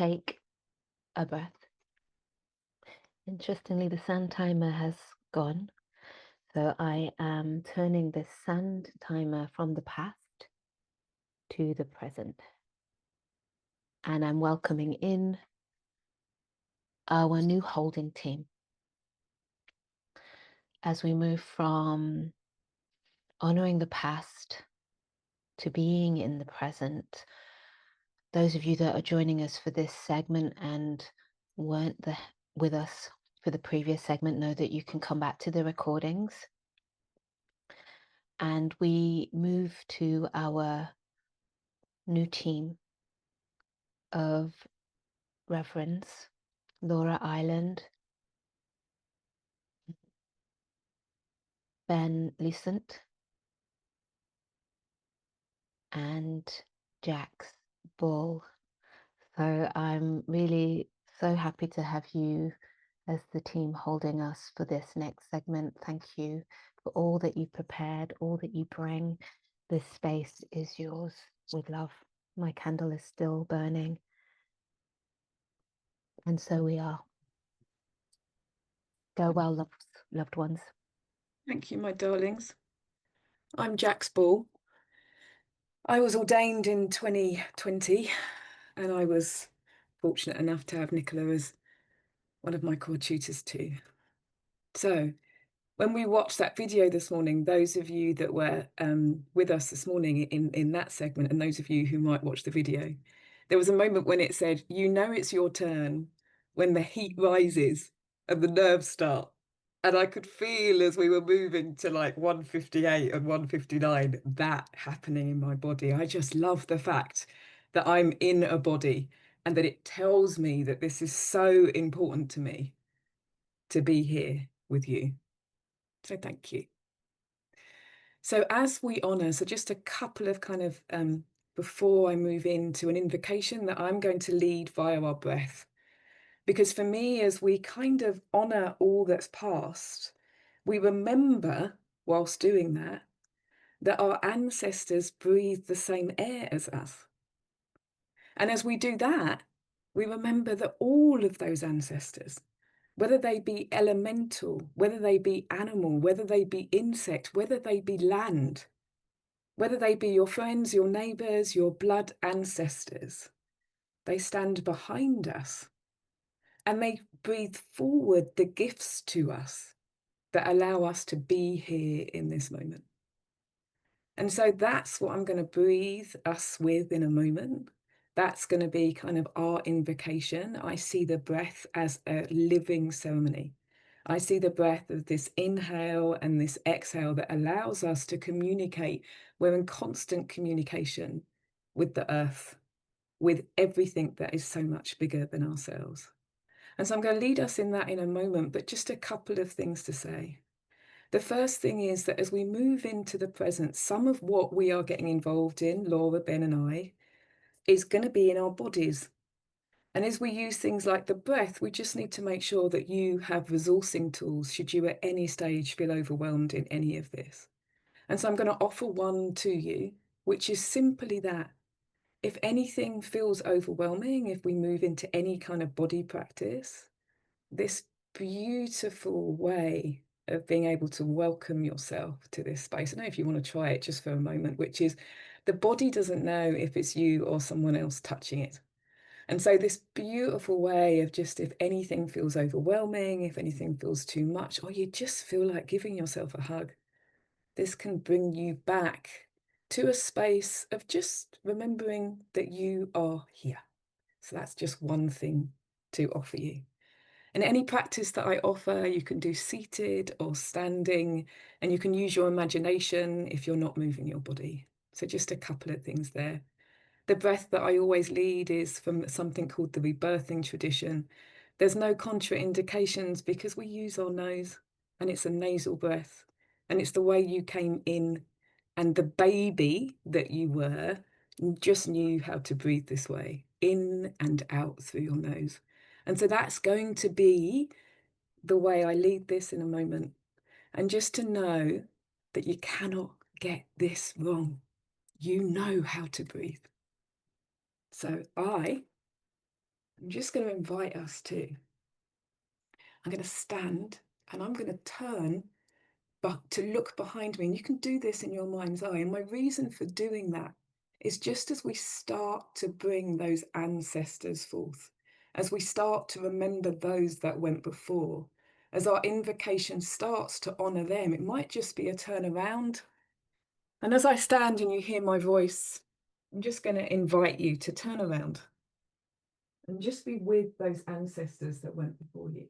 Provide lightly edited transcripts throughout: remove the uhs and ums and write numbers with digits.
take a breath. Interestingly, the sand timer has gone. So I am turning this sand timer from the past to the present. And I'm welcoming in our new holding team as we move from honoring the past to being in the present. Those of you that are joining us for this segment and weren't with us for the previous segment know that you can come back to the recordings. And we move to our new team of Reverends Laura Island, Ben Lucent, and Jax Ball. So I'm really so happy to have you as the team holding us for this next segment. Thank you for all that you prepared, all that you bring. This space is yours with love. My candle is still burning. And so we are. Go well, loved ones. Thank you, my darlings. I'm Jax Ball. I was ordained in 2020, and I was fortunate enough to have Nicola as one of my core tutors too. So when we watched that video this morning, those of you that were with us this morning in that segment, and those of you who might watch the video, there was a moment when it said, you know it's your turn when the heat rises and the nerves start. And I could feel as we were moving to like 158 and 159, that happening in my body. I just love the fact that I'm in a body and that it tells me that this is so important to me to be here with you. So thank you. So as we honor, so just a couple of kind of, before I move into an invocation that I'm going to lead via our breath. Because for me, as we kind of honor all that's past, we remember whilst doing that, that our ancestors breathed the same air as us. And as we do that, we remember that all of those ancestors, whether they be elemental, whether they be animal, whether they be insect, whether they be land, whether they be your friends, your neighbours, your blood ancestors, they stand behind us and they breathe forward the gifts to us that allow us to be here in this moment. And so that's what I'm going to breathe us with in a moment. That's going to be kind of our invocation. I see the breath as a living ceremony. I see the breath of this inhale and this exhale that allows us to communicate. We're in constant communication with the earth, with everything that is so much bigger than ourselves. And so I'm going to lead us in that in a moment, but just a couple of things to say. The first thing is that as we move into the present, some of what we are getting involved in, Laura, Ben, and I, is going to be in our bodies. And as we use things like the breath, we just need to make sure that you have resourcing tools should you at any stage feel overwhelmed in any of this. And so I'm going to offer one to you, which is simply that. If anything feels overwhelming, if we move into any kind of body practice, this beautiful way of being able to welcome yourself to this space. I don't know if you want to try it just for a moment, which is the body doesn't know if it's you or someone else touching it. And so this beautiful way of just, if anything feels overwhelming, if anything feels too much, or you just feel like giving yourself a hug, this can bring you back to a space of just remembering that you are here. So that's just one thing to offer you. And any practice that I offer, you can do seated or standing, and you can use your imagination if you're not moving your body. So just a couple of things there. The breath that I always lead is from something called the rebirthing tradition. There's no contraindications because we use our nose, and it's a nasal breath, and it's the way you came in, and the baby that you were just knew how to breathe this way, in and out through your nose. And so that's going to be the way I lead this in a moment. And just to know that you cannot get this wrong. You know how to breathe. So I I'm just going to invite us to. I'm going to stand and I'm going to turn but to look behind me. And you can do this in your mind's eye. And my reason for doing that is just as we start to bring those ancestors forth, as we start to remember those that went before, as our invocation starts to honor them, it might just be a turnaround. And as I stand and you hear my voice, I'm just going to invite you to turn around and just be with those ancestors that went before you.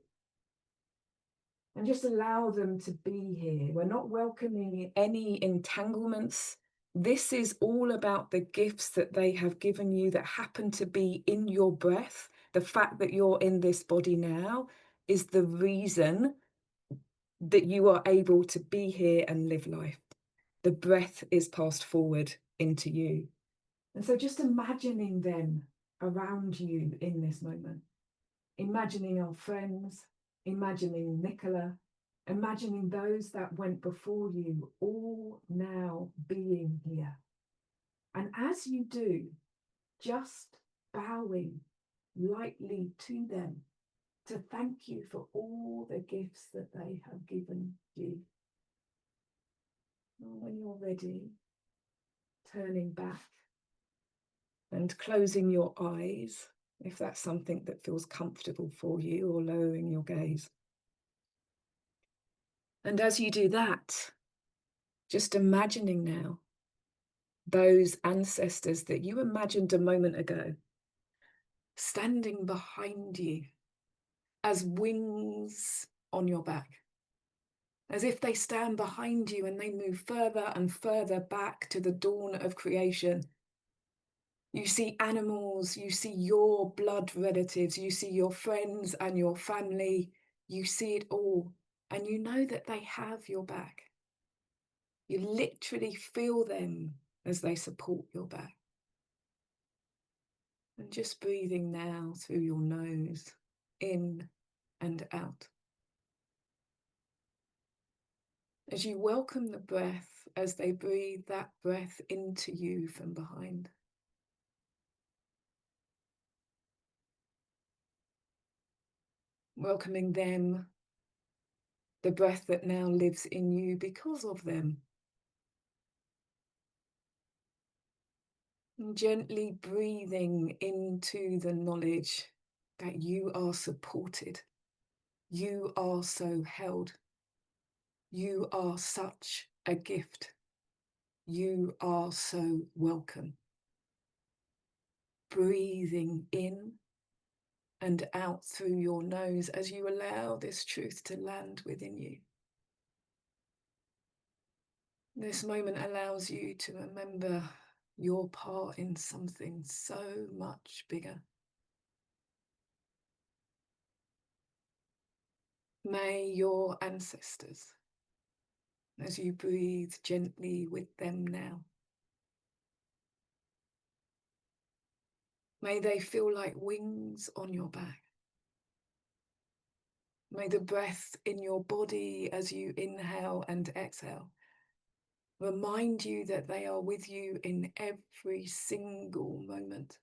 And just allow them to be here. We're not welcoming any entanglements. This is all about the gifts that they have given you that happen to be in your breath. The fact that you're in this body now is the reason that you are able to be here and live life. The breath is passed forward into you. And so just imagining them around you in this moment. Imagining our friends, imagining Nicola, imagining those that went before you, all now being here. And as you do, just bowing lightly to them to thank you for all the gifts that they have given you. And when you're ready, turning back and closing your eyes, if that's something that feels comfortable for you, or lowering your gaze. And as you do that, just imagining now those ancestors that you imagined a moment ago standing behind you as wings on your back, as if they stand behind you and they move further and further back to the dawn of creation. You see animals, you see your blood relatives, you see your friends and your family, you see it all, and you know that they have your back. You literally feel them as they support your back. And just breathing now through your nose, in and out. As you welcome the breath, as they breathe that breath into you from behind. Welcoming them, the breath that now lives in you because of them. And gently breathing into the knowledge that you are supported. You are so held. You are such a gift. You are so welcome. Breathing in and out through your nose as you allow this truth to land within you. This moment allows you to remember your part in something so much bigger. May your ancestors, as you breathe gently with them now, may they feel like wings on your back. May the breath in your body as you inhale and exhale remind you that they are with you in every single moment.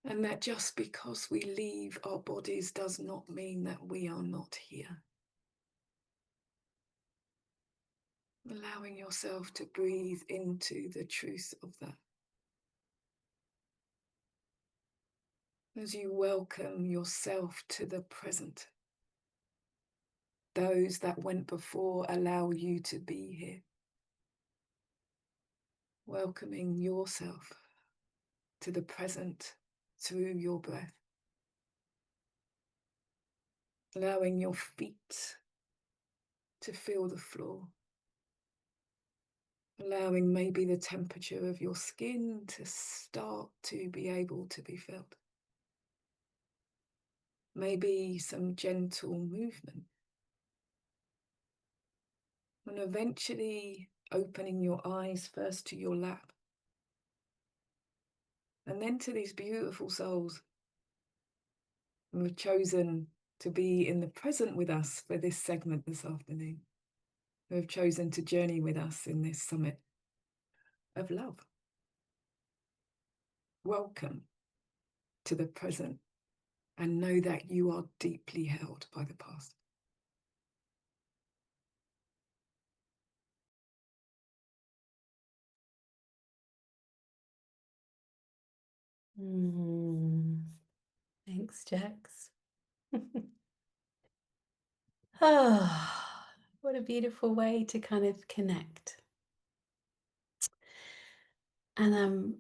And that just because we leave our bodies does not mean that we are not here. Allowing yourself to breathe into the truth of that. As you welcome yourself to the present. Those that went before allow you to be here. Welcoming yourself to the present through your breath. Allowing your feet to feel the floor. Allowing maybe the temperature of your skin to start to be able to be felt. Maybe some gentle movement. And eventually opening your eyes first to your lap. And then to these beautiful souls who have chosen to be in the present with us for this segment this afternoon. Who have chosen to journey with us in this summit of love. Welcome. to the present and know that you are deeply held by the past. Thanks, Jax. Ah, what a beautiful way to kind of connect. And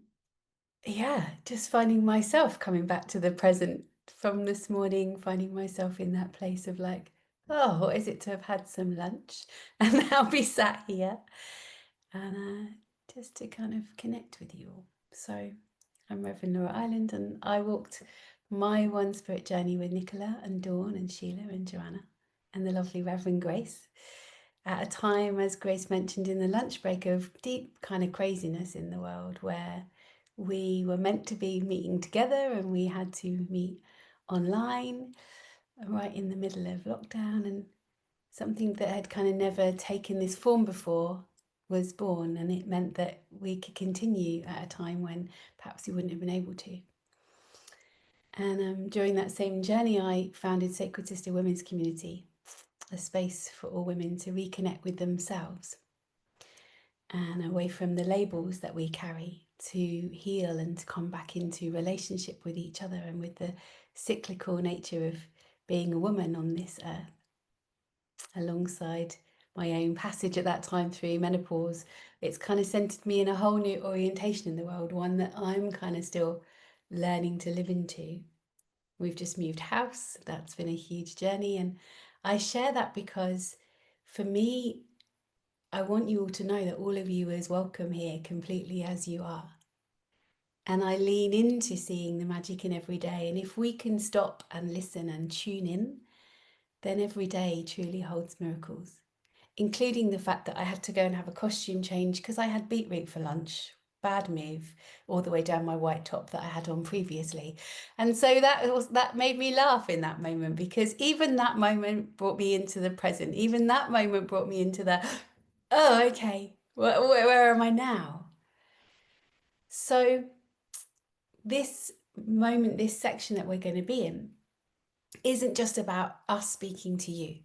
yeah, just finding myself coming back to the present from this morning, finding myself in that place of like, oh, what is it to have had some lunch and now be sat here and just to kind of connect with you all. So I'm Reverend Laura Island, and I walked my One Spirit journey with Nicola and Dawn and Sheila and Joanna and the lovely Reverend Grace at a time, as Grace mentioned in the lunch break, of deep kind of craziness in the world, where we were meant to be meeting together and we had to meet online right in the middle of lockdown, and something that had kind of never taken this form before was born, and it meant that we could continue at a time when perhaps we wouldn't have been able to. And during that same journey, I founded Sacred Sister Women's Community, a space for all women to reconnect with themselves and away from the labels that we carry, to heal and to come back into relationship with each other and with the cyclical nature of being a woman on this earth. Alongside my own passage at that time through menopause, it's kind of centered me in a whole new orientation in the world, one that I'm kind of still learning to live into. We've just moved house. That's been a huge journey. And I share that because for me, I want you all to know that all of you is welcome here completely as you are. And I lean into seeing the magic in every day. And if we can stop and listen and tune in, then every day truly holds miracles, including the fact that I had to go and have a costume change because I had beetroot for lunch. Bad move, all the way down my white top that I had on previously. And so that made me laugh in that moment, because even that moment brought me into the present. Even that moment brought me into the, oh, okay, where am I now? So this moment, this section that we're going to be in, isn't just about us speaking to you.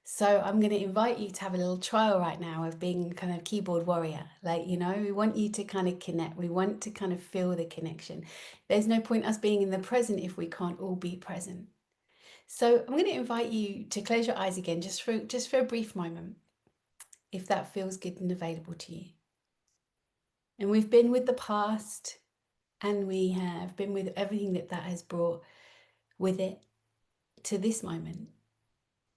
So I'm going to invite you to have a little trial right now of being kind of keyboard warrior. Like, you know, we want you to kind of connect. We want to kind of feel the connection. There's no point us being in the present if we can't all be present. So I'm going to invite you to close your eyes again, just for a brief moment, if that feels good and available to you. And we've been with the past, and we have been with everything that has brought with it to this moment.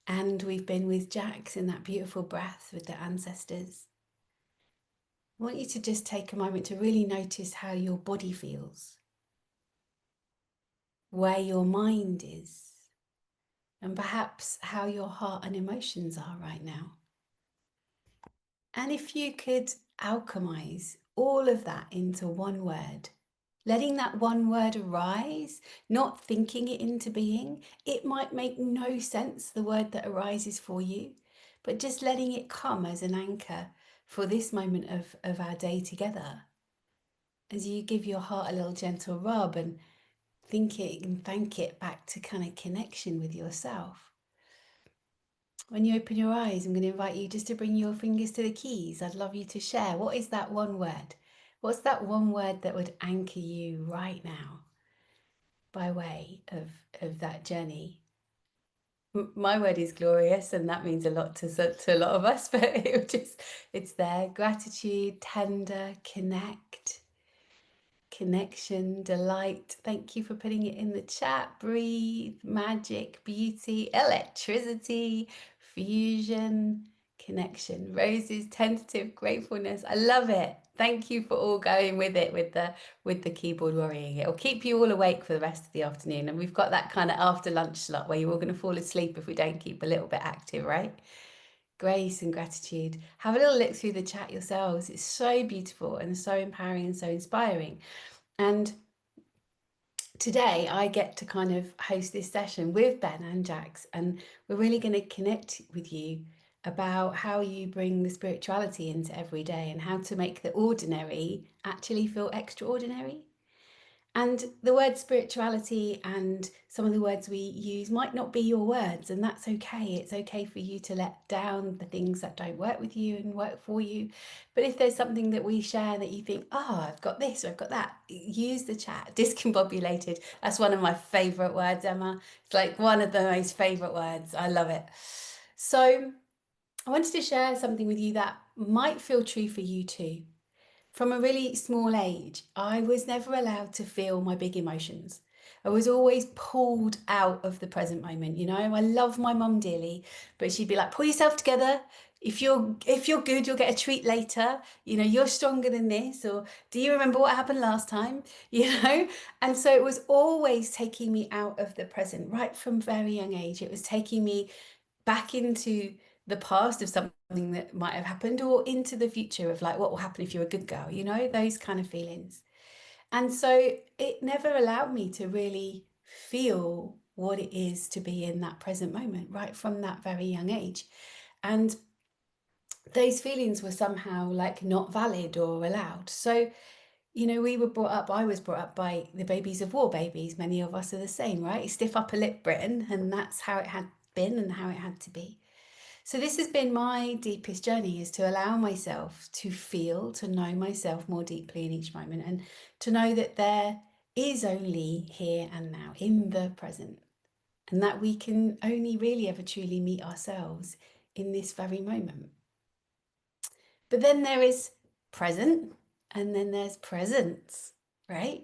And we've been with Jax in that beautiful breath with the ancestors. I want you to just take a moment to really notice how your body feels, where your mind is, and perhaps how your heart and emotions are right now. And if you could alchemize all of that into one word, letting that one word arise, not thinking it into being. It might make no sense, the word that arises for you, but just letting it come as an anchor for this moment of our day together. As you give your heart a little gentle rub and think it and thank it back to kind of connection with yourself. When you open your eyes, I'm going to invite you just to bring your fingers to the keys. I'd love you to share. What is that one word? What's that one word that would anchor you right now by way of that journey? My word is glorious, and that means a lot to a lot of us, but it's there. Gratitude, tender, connect, connection, delight. Thank you for putting it in the chat. Breathe, magic, beauty, electricity, fusion, connection, roses, tentative, gratefulness. I love it. Thank you for all going with it with the keyboard worrying. It'll keep you all awake for the rest of the afternoon. And we've got that kind of after lunch slot where you're all going to fall asleep if we don't keep a little bit active, right? Grace and gratitude. Have a little look through the chat yourselves. It's so beautiful and so empowering and so inspiring. And today I get to kind of host this session with Ben and Jax, and we're really going to connect with you about how you bring the spirituality into every day and how to make the ordinary actually feel extraordinary. And the word spirituality and some of the words we use might not be your words, and that's okay. It's okay for you to let down the things that don't work with you and work for you. But if there's something that we share that you think, oh, I've got this or I've got that, use the chat. Discombobulated. That's one of my favourite words, Emma. It's like one of the most favourite words. I love it. So I wanted to share something with you that might feel true for you too. From a really small age, I was never allowed to feel my big emotions. I was always pulled out of the present moment. You know, I love my mum dearly, but she'd be like, pull yourself together. If you're good, you'll get a treat later. You know, you're stronger than this. Or do you remember what happened last time? You know, and so it was always taking me out of the present right from very young age. It was taking me back into the past of something that might have happened, or into the future of like what will happen if you're a good girl, you know, those kind of feelings. And so it never allowed me to really feel what it is to be in that present moment right from that very young age. And those feelings were somehow like not valid or allowed. So, you know, I was brought up by the babies of war babies. Many of us are the same, right? Stiff upper lip Britain, and that's how it had been and how it had to be. So this has been my deepest journey, is to allow myself to feel, to know myself more deeply in each moment, and to know that there is only here and now in the present, and that we can only really ever truly meet ourselves in this very moment. But then there is present, and then there's presence, right?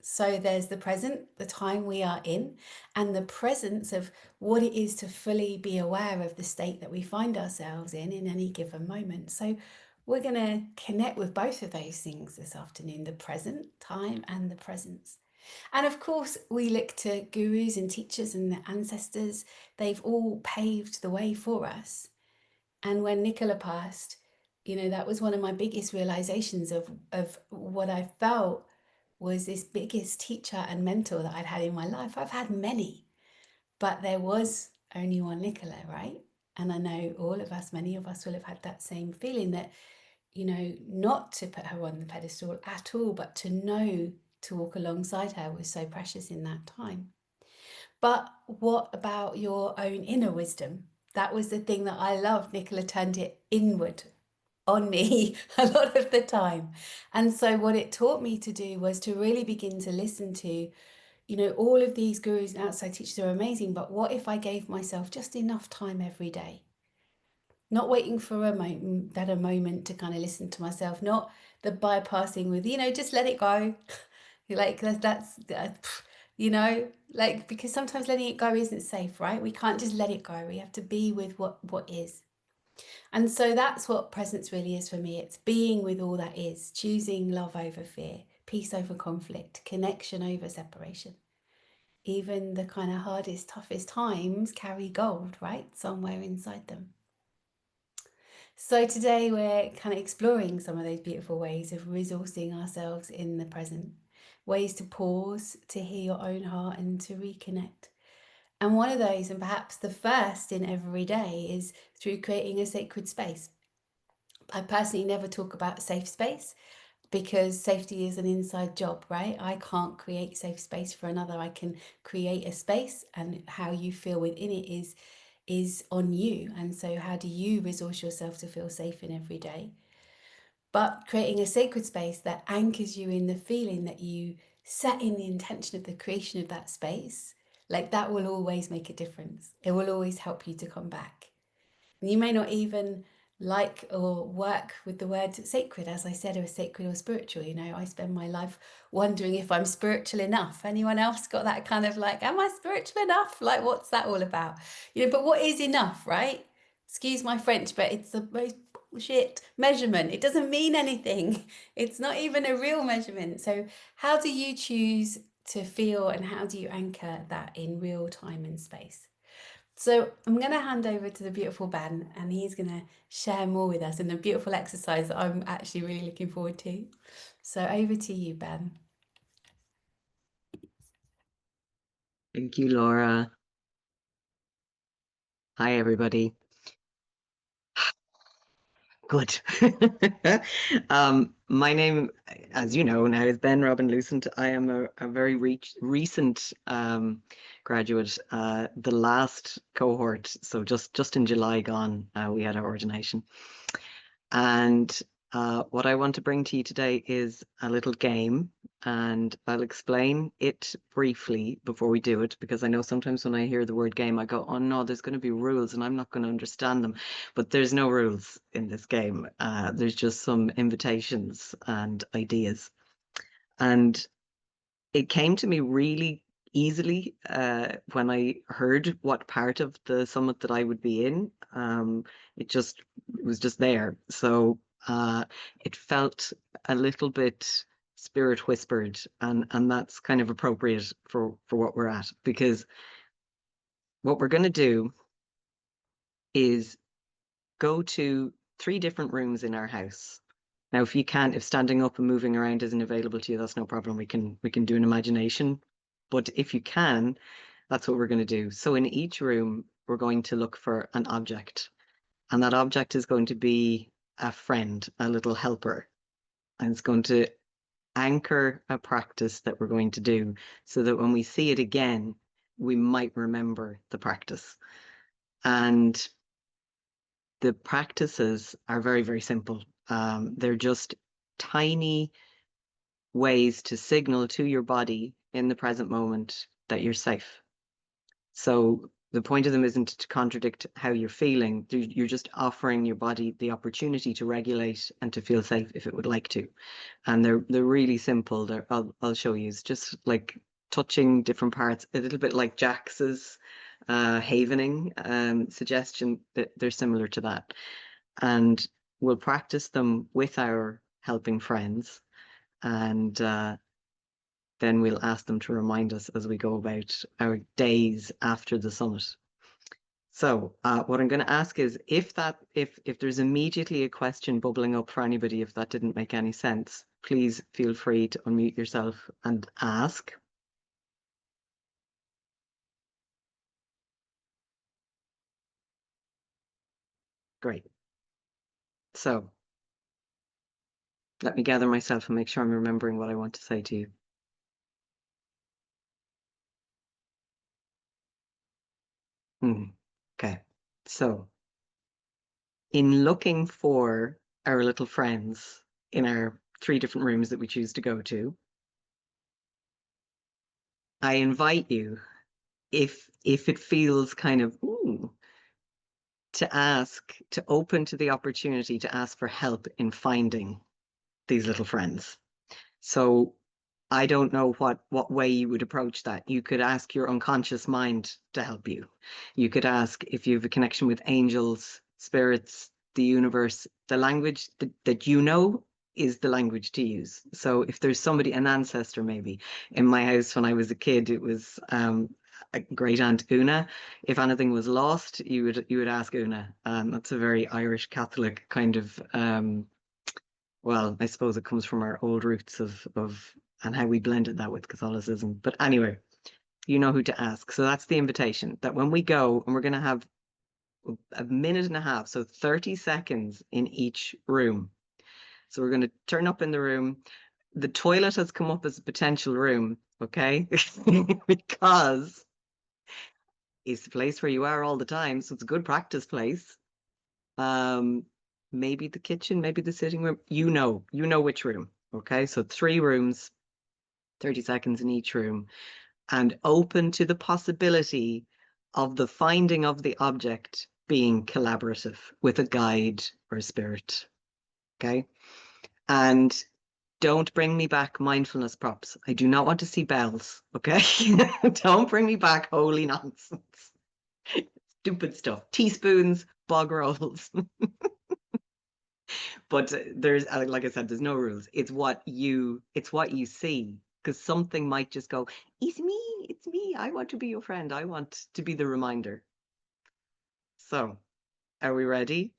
So there's the present, the time we are in, and the presence of what it is to fully be aware of the state that we find ourselves in any given moment. So we're going to connect with both of those things this afternoon, the present time and the presence. And of course, we look to gurus and teachers and the ancestors. They've all paved the way for us. And when Nicola passed, you know, that was one of my biggest realizations of what I felt was this biggest teacher and mentor that I'd had in my life. I've had many, but there was only one Nicola, right? And I know all of us, many of us will have had that same feeling that, you know, not to put her on the pedestal at all, but to know to walk alongside her was so precious in that time. But what about your own inner wisdom? That was the thing that I loved. Nicola turned it inward on me a lot of the time. And so what it taught me to do was to really begin to listen to, you know, all of these gurus and outside teachers are amazing, but what if I gave myself just enough time every day? Not waiting for a moment to kind of listen to myself, not the bypassing with, you know, just let it go. Like that's you know, like, because sometimes letting it go isn't safe, right? We can't just let it go. We have to be with what is. And so that's what presence really is for me. It's being with all that is, choosing love over fear, peace over conflict, connection over separation. Even the kind of hardest, toughest times carry gold, right? Somewhere inside them. So today we're kind of exploring some of those beautiful ways of resourcing ourselves in the present, ways to pause, to hear your own heart and to reconnect. And one of those, and perhaps the first in every day, is through creating a sacred space. I personally never talk about safe space because safety is an inside job, right? I can't create safe space for another. I can create a space, and how you feel within it is on you. And so how do you resource yourself to feel safe in every day? But creating a sacred space that anchors you in the feeling that you set in the intention of the creation of that space, like that will always make a difference. It will always help you to come back. And you may not even like or work with the word sacred, as I said, or sacred or spiritual. You know, I spend my life wondering if I'm spiritual enough. Anyone else got that kind of like, am I spiritual enough? Like, what's that all about? You know, but what is enough, right? Excuse my French, but it's the most bullshit measurement. It doesn't mean anything. It's not even a real measurement. So how do you choose to feel, and how do you anchor that in real time and space? So I'm going to hand over to the beautiful Ben, and he's going to share more with us in the beautiful exercise that I'm actually really looking forward to. So over to you, Ben. Thank you, Laura. Hi, everybody. Good. My name, as you know now, is Ben Robin Lucent. I am a very recent graduate. The last cohort, so just in July gone, we had our ordination. And what I want to bring to you today is a little game, and I'll explain it briefly before we do it, because I know sometimes when I hear the word game, I go, oh no, there's going to be rules and I'm not going to understand them. But there's no rules in this game. There's just some invitations and ideas. And it came to me really easily when I heard what part of the summit that I would be in. It was just there. So it felt a little bit spirit whispered, and that's kind of appropriate for what we're at, because what we're going to do is go to 3 different rooms in our house. Now, if standing up and moving around isn't available to you, that's no problem. We can do an imagination. But if you can, that's what we're going to do. So in each room, we're going to look for an object. And that object is going to be a friend, a little helper. And it's going to anchor a practice that we're going to do so that when we see it again, we might remember the practice. And the practices are very, very simple. They're just tiny ways to signal to your body in the present moment that you're safe. So the point of them isn't to contradict how you're feeling. You're just offering your body the opportunity to regulate and to feel safe if it would like to. And they're really simple. I'll show you. It's just like touching different parts, a little bit like Jax's havening suggestion. That they're similar to that. And we'll practice them with our helping friends, and then we'll ask them to remind us as we go about our days after the summit. So what I'm going to ask is, if there's immediately a question bubbling up for anybody, if that didn't make any sense, please feel free to unmute yourself and ask. Great. So let me gather myself and make sure I'm remembering what I want to say to you. Okay, so in looking for our little friends in our 3 different rooms that we choose to go to, I invite you, if it feels kind of to open to the opportunity to ask for help in finding these little friends. So I don't know what way you would approach that. You could ask your unconscious mind to help you. You could ask if you have a connection with angels, spirits, the universe. The language that you know is the language to use. So if there's somebody, an ancestor maybe. In my house when I was a kid, it was a great aunt Una. If anything was lost, you would ask Una. That's a very Irish Catholic kind of well, I suppose it comes from our old roots of and how we blended that with Catholicism. But anyway, you know who to ask. So that's the invitation, that when we go, and we're going to have a minute and a half, so 30 seconds in each room. So we're going to turn up in the room. The toilet has come up as a potential room, okay? Because it's the place where you are all the time. So it's a good practice place. Maybe the kitchen, maybe the sitting room. You know which room. Okay, so 3 rooms, 30 seconds in each room, and open to the possibility of the finding of the object being collaborative with a guide or a spirit. Okay, and don't bring me back mindfulness props. I do not want to see bells. Okay, don't bring me back holy nonsense. Stupid stuff. Teaspoons, bog rolls. But there's, like I said, there's no rules. It's what you see, because something might just go, it's me. I want to be your friend. I want to be the reminder. So, are we ready?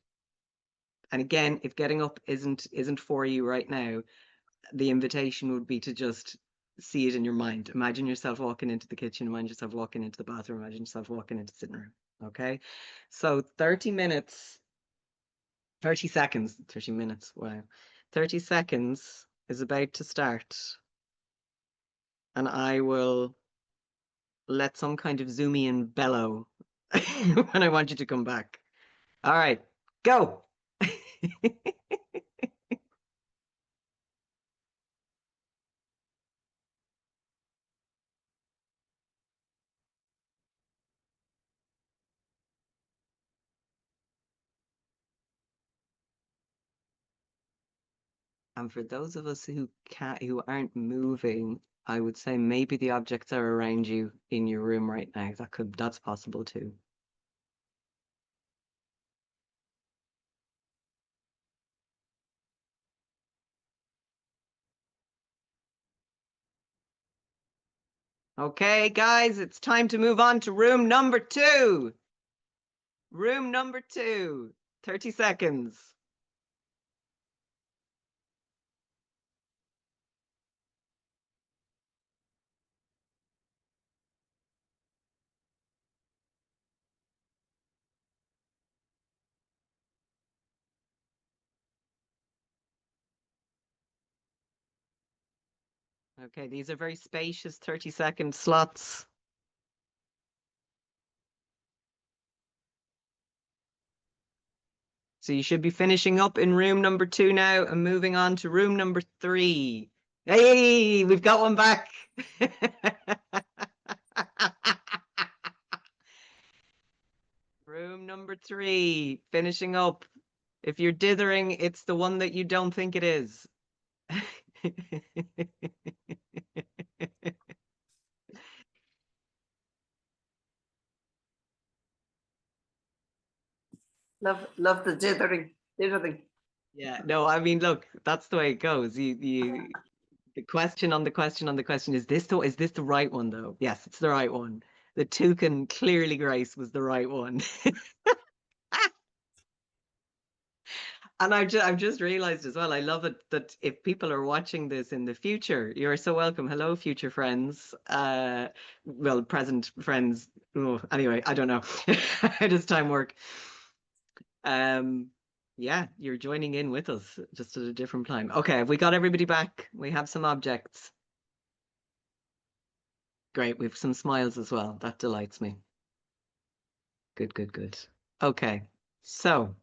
And again, if getting up isn't for you right now, the invitation would be to just see it in your mind. Imagine yourself walking into the kitchen, imagine yourself walking into the bathroom, imagine yourself walking into the sitting room. Okay? So 30 minutes 30 seconds, 30 minutes. Wow. 30 seconds is about to start. And I will let some kind of Zoomian bellow when I want you to come back. All right, go. And for those of us who aren't moving, I would say maybe the objects are around you in your room right now. That's possible too. Okay, guys, it's time to move on to room number 2. Room number 2, 30 seconds. Okay, these are very spacious 30-second slots. So you should be finishing up in room number 2 now and moving on to room number 3. Hey, we've got one back. Room number 3, finishing up. If you're dithering, it's the one that you don't think it is. Love the dithering. Yeah, no, I mean, look, that's the way it goes. The question on the question is this the right one though? Yes, it's the right one. The toucan clearly Grace was the right one. And I've just realized as well, I love it that if people are watching this in the future, you're so welcome. Hello, future friends. Well, present friends. Oh, anyway, I don't know. How does time work? Yeah, you're joining in with us just at a different time. Okay, have we got everybody back? We have some objects. Great, we have some smiles as well. That delights me. Good, good, good. Okay, so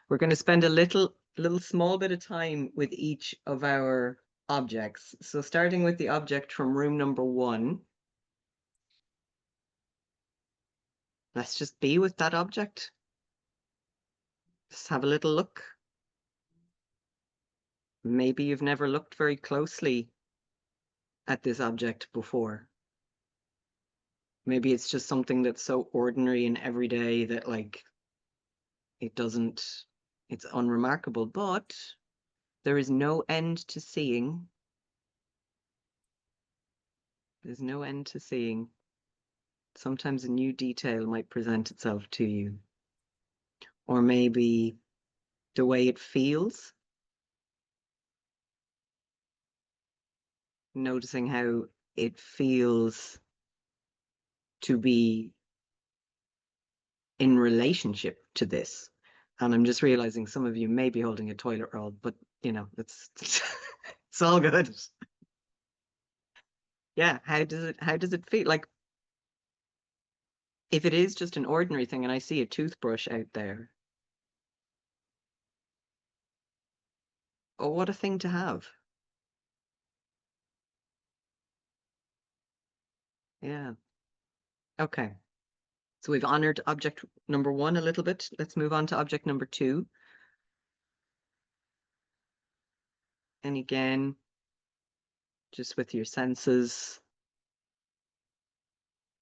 we're going to spend a little small bit of time with each of our objects. So starting with the object from room number 1. Let's just be with that object. Just have a little look. Maybe you've never looked very closely at this object before. Maybe it's just something that's so ordinary and everyday that like it's unremarkable, but there is no end to seeing. There's no end to seeing. Sometimes a new detail might present itself to you. Or maybe the way it feels. Noticing how it feels to be in relationship to this. And I'm just realizing some of you may be holding a toilet roll, but you know, it's it's all good. Yeah, how does it feel? Like if it is just an ordinary thing and I see a toothbrush out there, oh, what a thing to have. Yeah. Okay. So we've honored object number 1 a little bit. Let's move on to object number 2. And again, just with your senses,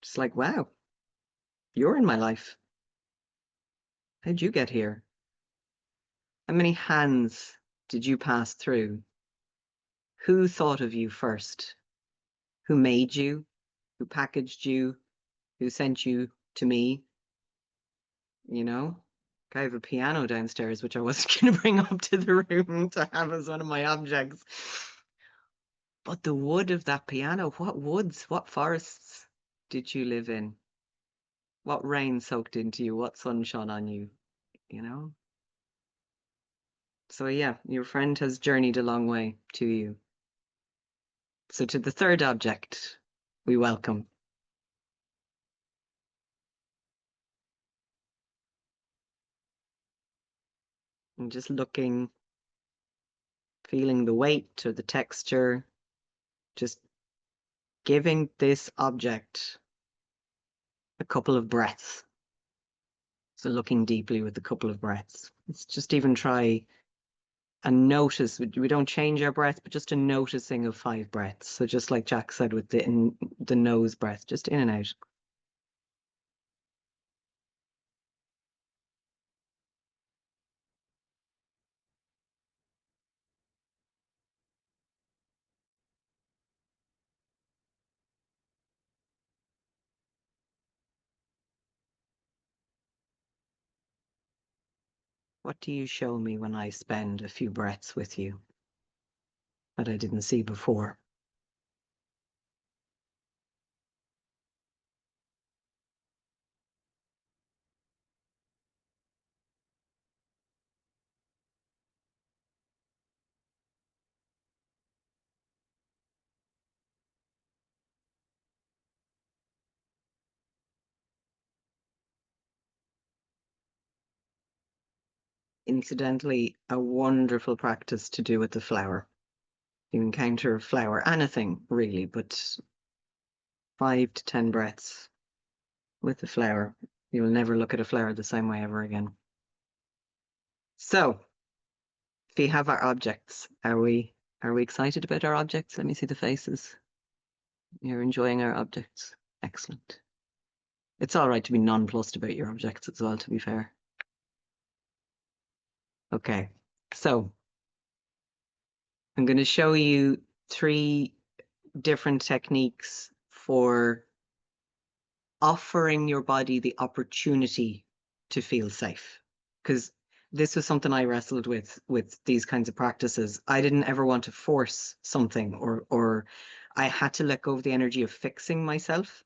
just like, wow, you're in my life. How'd you get here? How many hands did you pass through? Who thought of you first? Who made you? Who packaged you? Who sent you to me? You know, I have a piano downstairs, which I wasn't going to bring up to the room to have as one of my objects. But the wood of that piano, what woods, what forests did you live in? What rain soaked into you? What sun shone on you? You know? So yeah, your friend has journeyed a long way to you. So to the third object, we welcome. And just looking, feeling the weight or the texture, just giving this object a couple of breaths. So looking deeply with a couple of breaths. Let's just even try and notice. We don't change our breath, but just a noticing of 5 breaths. So just like Jack said with the nose breath, just in and out. What do you show me when I spend a few breaths with you that I didn't see before? Incidentally, a wonderful practice to do with the flower. You encounter a flower, anything really, but 5 to 10 breaths with the flower. You'll never look at a flower the same way ever again. So, if we have our objects, are we excited about our objects? Let me see the faces. You're enjoying our objects. Excellent. It's all right to be nonplussed about your objects as well, to be fair. Okay, so I'm going to show you 3 different techniques for offering your body the opportunity to feel safe. Because this was something I wrestled with these kinds of practices. I didn't ever want to force something, or I had to let go of the energy of fixing myself.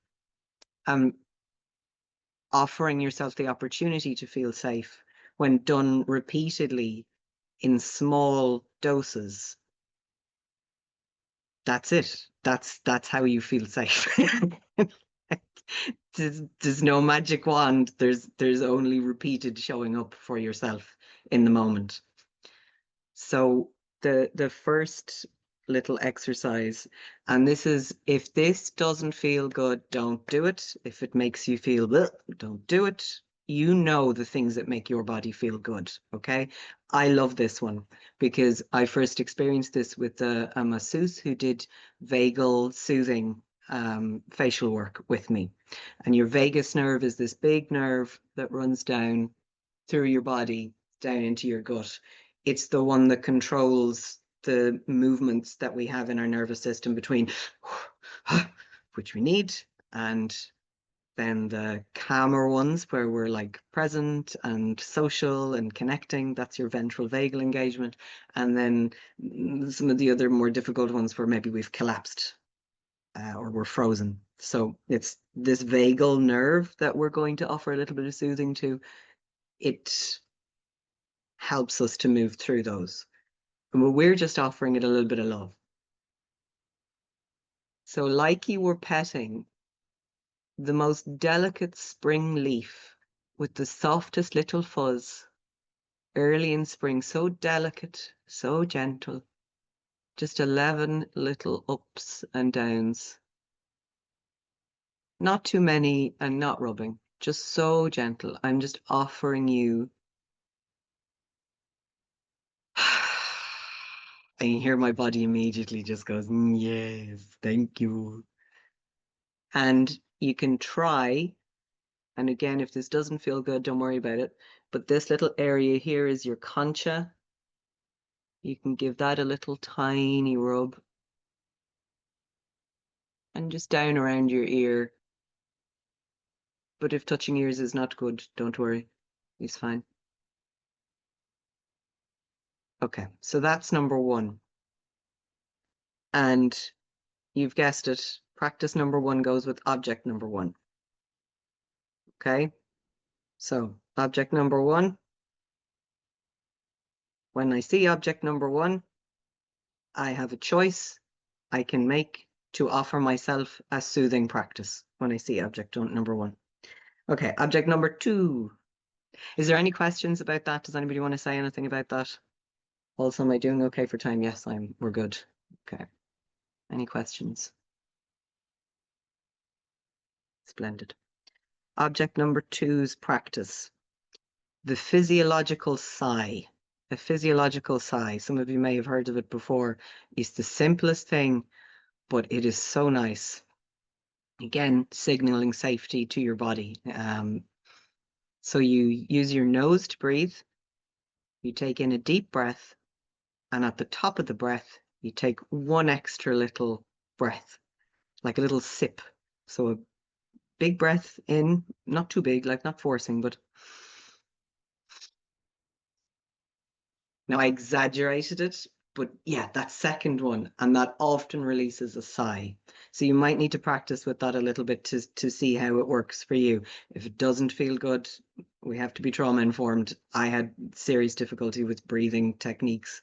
Offering yourself the opportunity to feel safe when done repeatedly in small doses. That's it. That's how you feel safe. There's no magic wand. There's only repeated showing up for yourself in the moment. So the first little exercise, and this is, if this doesn't feel good, don't do it. If it makes you feel bleh, don't do it. You know the things that make your body feel good, okay? I love this one because I first experienced this with a masseuse who did vagal soothing facial work with me. And your vagus nerve is this big nerve that runs down through your body, down into your gut. It's the one that controls the movements that we have in our nervous system between which we need, and then the calmer ones where we're like present and social and connecting. That's your ventral vagal engagement. And then some of the other more difficult ones where maybe we've collapsed or we're frozen. So it's this vagal nerve that we're going to offer a little bit of soothing to. It helps us to move through those. And we're just offering it a little bit of love. So like you were petting the most delicate spring leaf with the softest little fuzz, early in spring, so delicate, so gentle, just 11 little ups and downs. Not too many and not rubbing, just so gentle. I'm just offering you. And you hear my body immediately just goes, yes, thank you. And you can try, and again, if this doesn't feel good, don't worry about it, but this little area here is your concha. You can give that a little tiny rub. And just down around your ear. But if touching ears is not good, don't worry, it's fine. Okay, so that's number 1. And you've guessed it, practice number 1 goes with object number 1. Okay, so object number 1. When I see object number 1, I have a choice I can make to offer myself a soothing practice when I see object number 1. Okay, object number 2. Is there any questions about that? Does anybody want to say anything about that? Also, am I doing okay for time? Yes, we're good. Okay. Any questions? Splendid. Object number 2's practice. The physiological sigh. A physiological sigh. Some of you may have heard of it before. It's the simplest thing, but it is so nice. Again, signaling safety to your body. So you use your nose to breathe. You take in a deep breath, and at the top of the breath, you take one extra little breath, like a little sip. So a big breath in, not too big, like not forcing, but now I exaggerated it, but yeah, that second one, and that often releases a sigh. So you might need to practice with that a little bit to see how it works for you. If it doesn't feel good, we have to be trauma informed. I had serious difficulty with breathing techniques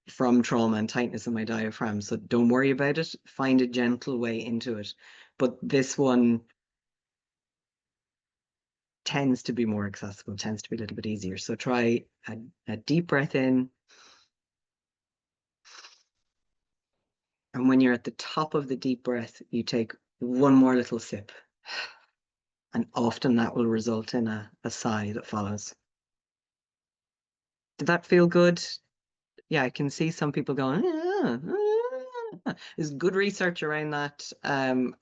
from trauma and tightness in my diaphragm. So don't worry about it. Find a gentle way into it. But this one tends to be more accessible, tends to be a little bit easier. So try a deep breath in. And when you're at the top of the deep breath, you take one more little sip. And often that will result in a sigh that follows. Did that feel good? Yeah, I can see some people going, There's good research around that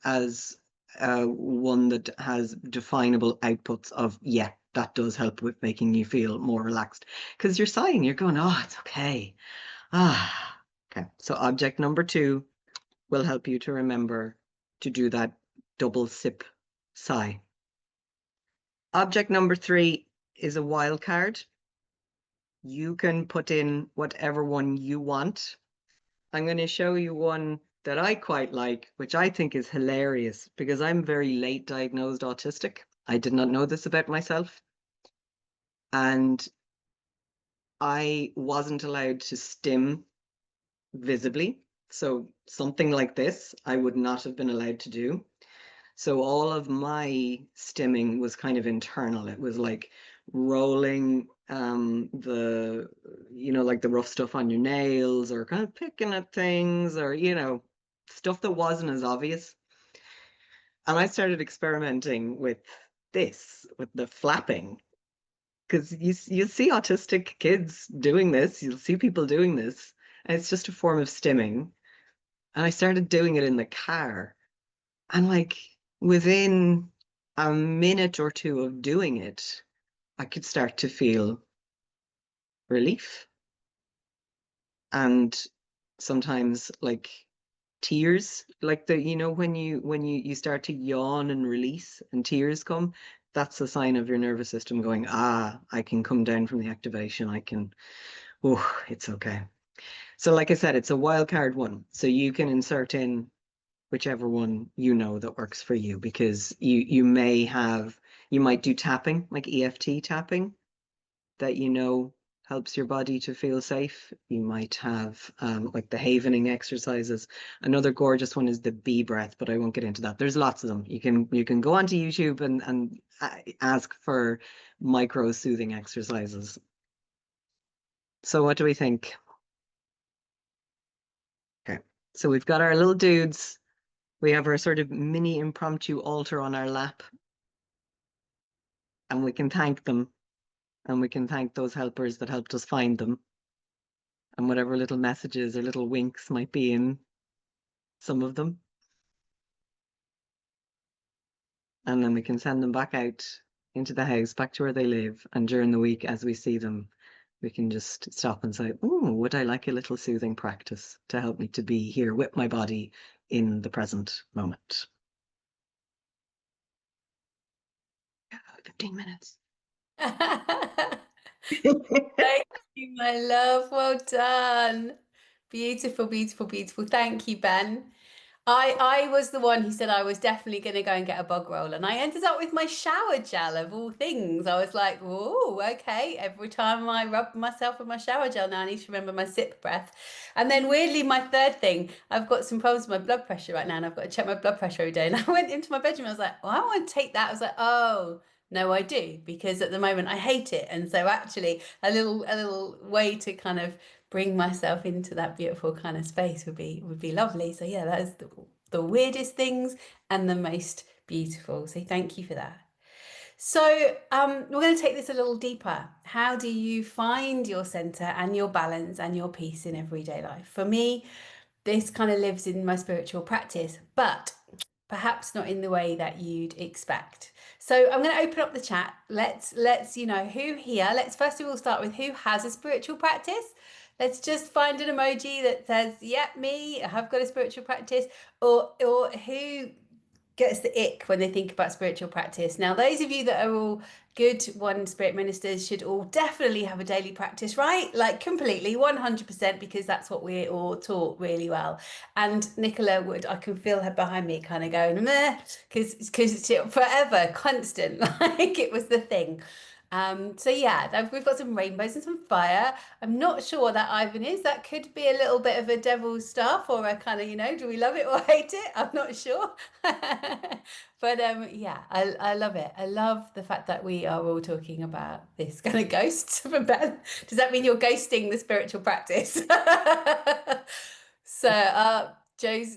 as one that has definable outputs of, yeah, that does help with making you feel more relaxed. Because you're sighing, you're going, oh, it's okay. Okay. So object number 2 will help you to remember to do that double sip sigh. Object number 3 is a wild card. You can put in whatever one you want. I'm going to show you one that I quite like, which I think is hilarious because I'm very late diagnosed autistic. I did not know this about myself. And I wasn't allowed to stim visibly. So something like this, I would not have been allowed to do. So all of my stimming was kind of internal. It was like rolling the, like the rough stuff on your nails or kind of picking at things or, stuff that wasn't as obvious. And I started experimenting with this, with the flapping, because you see autistic kids doing this. You'll see people doing this. And it's just a form of stimming. And I started doing it in the car. And like within a minute or 2 of doing it, I could start to feel relief. And sometimes like tears, like when you start to yawn and release and tears come, that's a sign of your nervous system going, I can come down from the activation. It's okay. So like I said, it's a wild card one. So you can insert in whichever one that works for you, because you might do tapping, like EFT tapping, that helps your body to feel safe. You might have like the havening exercises. Another gorgeous one is the bee breath, but I won't get into that. There's lots of them. You can go onto YouTube and ask for micro soothing exercises. So what do we think? Okay, so we've got our little dudes. We have our sort of mini impromptu altar on our lap. And we can thank them. And we can thank those helpers that helped us find them. And whatever little messages or little winks might be in some of them. And then we can send them back out into the house, back to where they live. And during the week, as we see them, we can just stop and say, would I like a little soothing practice to help me to be here with my body in the present moment? 15 minutes. Thank you, my love. Well done. Beautiful, beautiful, beautiful. Thank you, Ben. I was the one who said I was definitely going to go and get a bog roll, and I ended up with my shower gel of all things. I was like, oh, okay. Every time I rub myself with my shower gel now, I need to remember my sip breath. And then weirdly, my third thing, I've got some problems with my blood pressure right now, and I've got to check my blood pressure every day. And I went into my bedroom, I was like, well, I want to take that. I was like, oh. No, I do, because at the moment I hate it. And so actually a little way to kind of bring myself into that beautiful kind of space would be lovely. So yeah, that is the weirdest things and the most beautiful. So thank you for that. So we're going to take this a little deeper. How do you find your center and your balance and your peace in everyday life? For me, this kind of lives in my spiritual practice, but perhaps not in the way that you'd expect. So I'm going to open up the chat. Let's who here. Let's first of all start with who has a spiritual practice. Let's just find an emoji that says, "Yep, me. I have got a spiritual practice," or who gets the ick when they think about spiritual practice. Now, those of you that are all good One Spirit ministers should all definitely have a daily practice, right? Like completely, 100%, because that's what we're all taught really well. And Nicola I can feel her behind me kind of going, meh, because it's forever, constant, like it was the thing. So yeah, we've got some rainbows and some fire. I'm not sure what that Ivan is. That could be a little bit of a devil's stuff, or a kind of, do we love it or hate it? I'm not sure. But yeah, I love it. I love the fact that we are all talking about this kind of ghosts from Ben. Does that mean you're ghosting the spiritual practice? So Joe's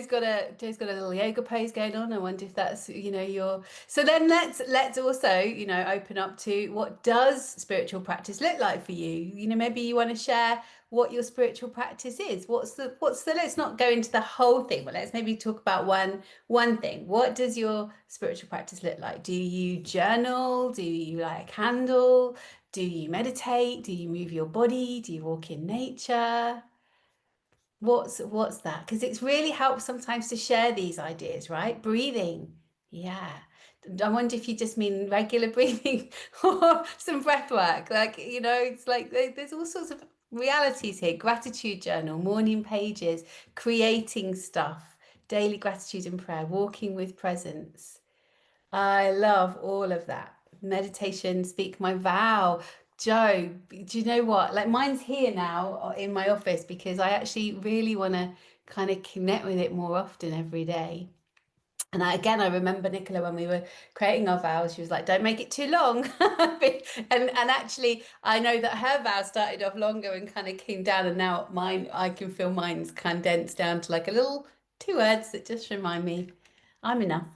got a little yoga pose going on. I wonder if that's your. So then let's also open up to what does spiritual practice look like for you. Maybe you want to share what your spiritual practice is. What's the let's not go into the whole thing, but let's maybe talk about one thing. What does your spiritual practice look like? Do you journal? Do you light a candle? Do you meditate? Do you move your body? Do you walk in nature? What's that? Because it's really helps sometimes to share these ideas, right? Breathing. Yeah. I wonder if you just mean regular breathing or some breath work. Like, it's like there's all sorts of realities here. Gratitude journal, morning pages, creating stuff, daily gratitude and prayer, walking with presence. I love all of that. Meditation, speak my vow. Joe, do you know what? Like mine's here now in my office because I actually really want to kind of connect with it more often every day. And I remember Nicola when we were creating our vows, she was like, don't make it too long. and actually, I know that her vow started off longer and kind of came down. And now mine, I can feel mine's condensed down to like a little 2 words that just remind me I'm enough,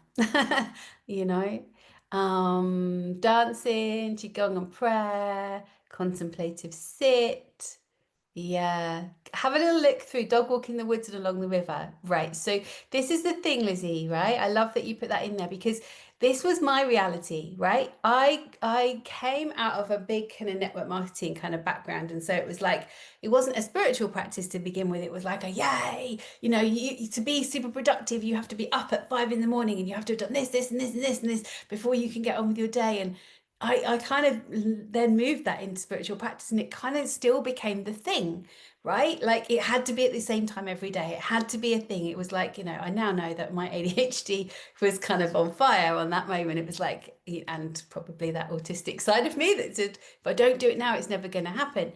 dancing, qigong and prayer, contemplative sit. Yeah, have a little look through dog walk in the woods and along the river. Right. So this is the thing, Lizzie, right? I love that you put that in there because this was my reality, right? I came out of a big kind of network marketing kind of background. And so it was like, it wasn't a spiritual practice to begin with. It was like a yay, to be super productive, you have to be up at 5 a.m. and you have to have done this, this, and this, and this, and this before you can get on with your day. And I kind of then moved that into spiritual practice and it kind of still became the thing, right? Like it had to be at the same time every day. It had to be a thing. It was like, I now know that my ADHD was kind of on fire on that moment. It was like, and probably that autistic side of me that said, if I don't do it now, it's never going to happen.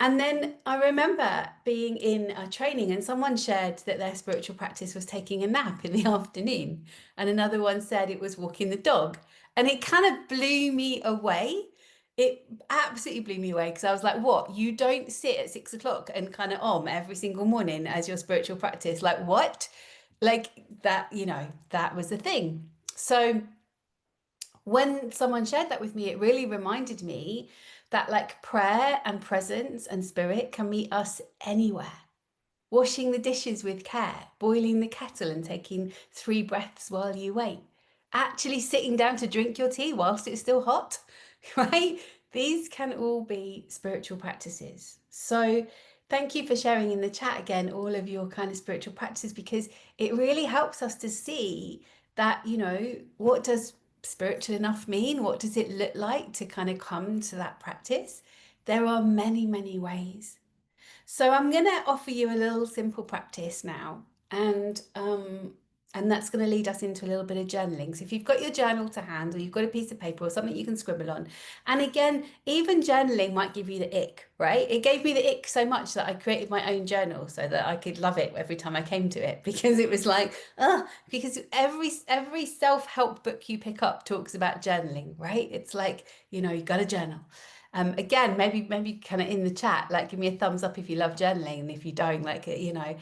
And then I remember being in a training and someone shared that their spiritual practice was taking a nap in the afternoon. And another one said it was walking the dog. And it kind of blew me away. It absolutely blew me away because I was like, what? You don't sit at 6 o'clock and kind of every single morning as your spiritual practice? Like what? Like that, that was the thing. So when someone shared that with me, it really reminded me that like prayer and presence and spirit can meet us anywhere. Washing the dishes with care, boiling the kettle and taking 3 breaths while you wait. Actually sitting down to drink your tea whilst it's still hot, right? These can all be spiritual practices. So thank you for sharing in the chat again all of your kind of spiritual practices because it really helps us to see that, what does spiritual enough mean? What does it look like to kind of come to that practice? There are many, many ways. So I'm going to offer you a little simple practice now. And that's going to lead us into a little bit of journaling. So if you've got your journal to hand, or you've got a piece of paper or something you can scribble on, and again, even journaling might give you the ick, right? It gave me the ick so much that I created my own journal so that I could love it every time I came to it, because it was like, because every self-help book you pick up talks about journaling, right? It's like, you know, you got to journal. Again, maybe kind of in the chat, like give me a thumbs up if you love journaling, and if you don't, like, you know.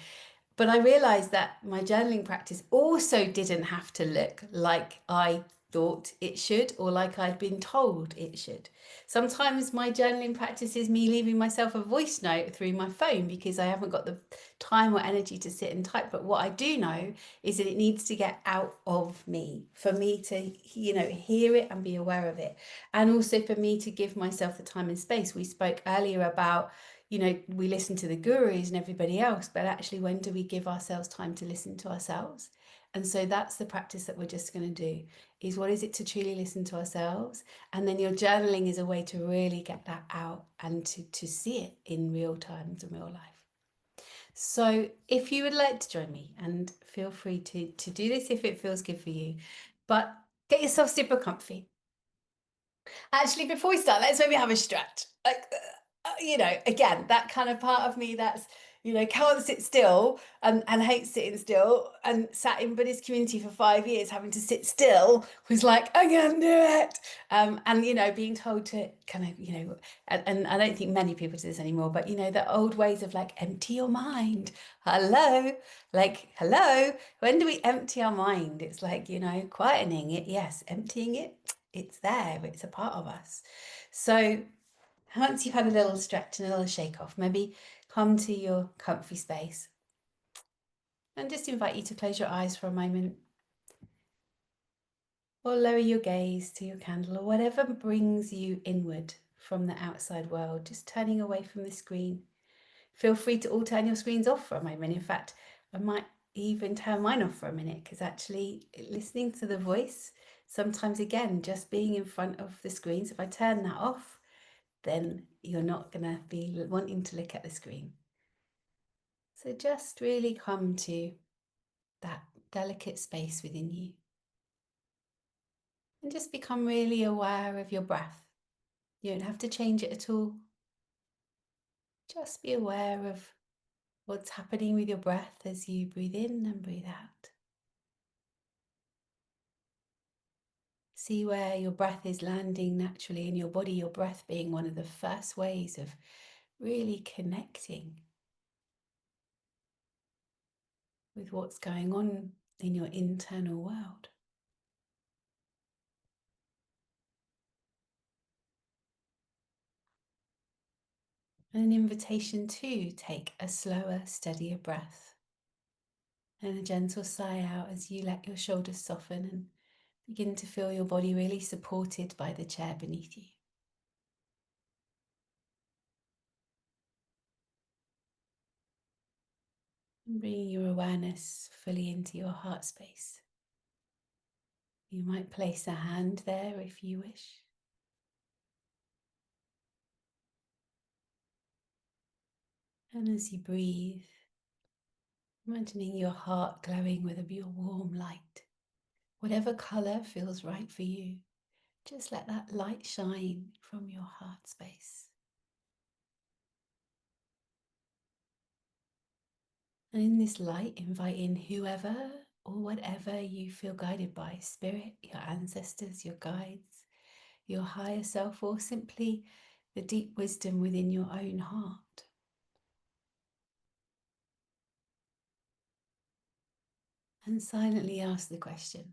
But I realized that my journaling practice also didn't have to look like I thought it should, or like I'd been told it should. Sometimes my journaling practice is me leaving myself a voice note through my phone because I haven't got the time or energy to sit and type. But what I do know is that it needs to get out of me for me to, you know, hear it and be aware of it. And also for me to give myself the time and space. We spoke earlier about, you know, we listen to the gurus and everybody else, but actually, when do we give ourselves time to listen to ourselves? And so that's the practice that we're just going to do, is what is it to truly listen to ourselves? And then your journaling is a way to really get that out and to see it in real times in real life. So if you would like to join me, and feel free to do this if it feels good for you, but get yourself super comfy. Actually, before we start, let's maybe have a stretch. Like, you know, again, that kind of part of me that's, you know, can't sit still and hates sitting still, and sat in Buddhist community for 5 years having to sit still, was like, I can't do it. And, you know, being told to kind of, you know, and I don't think many people do this anymore, but, you know, the old ways of like, empty your mind. Hello, like, hello, when do we empty our mind? It's like, you know, quietening it, yes, emptying it, it's there, it's a part of us. So once you've had a little stretch and a little shake off, maybe come to your comfy space and just invite you to close your eyes for a moment, or lower your gaze to your candle, or whatever brings you inward from the outside world, just turning away from the screen. Feel free to all turn your screens off for a moment. In fact, I might even turn mine off for a minute, because actually listening to the voice, sometimes again, just being in front of the screens, if I turn that off, then you're not going to be wanting to look at the screen. So just really come to that delicate space within you, and just become really aware of your breath. You don't have to change it at all. Just be aware of what's happening with your breath as you breathe in and breathe out. See where your breath is landing naturally in your body, your breath being one of the first ways of really connecting with what's going on in your internal world. And an invitation to take a slower, steadier breath, and a gentle sigh out as you let your shoulders soften and begin to feel your body really supported by the chair beneath you. And bringing your awareness fully into your heart space. You might place a hand there if you wish. And as you breathe, imagining your heart glowing with a warm light. Whatever colour feels right for you, just let that light shine from your heart space. And in this light, invite in whoever or whatever you feel guided by: spirit, your ancestors, your guides, your higher self, or simply the deep wisdom within your own heart. And silently ask the question,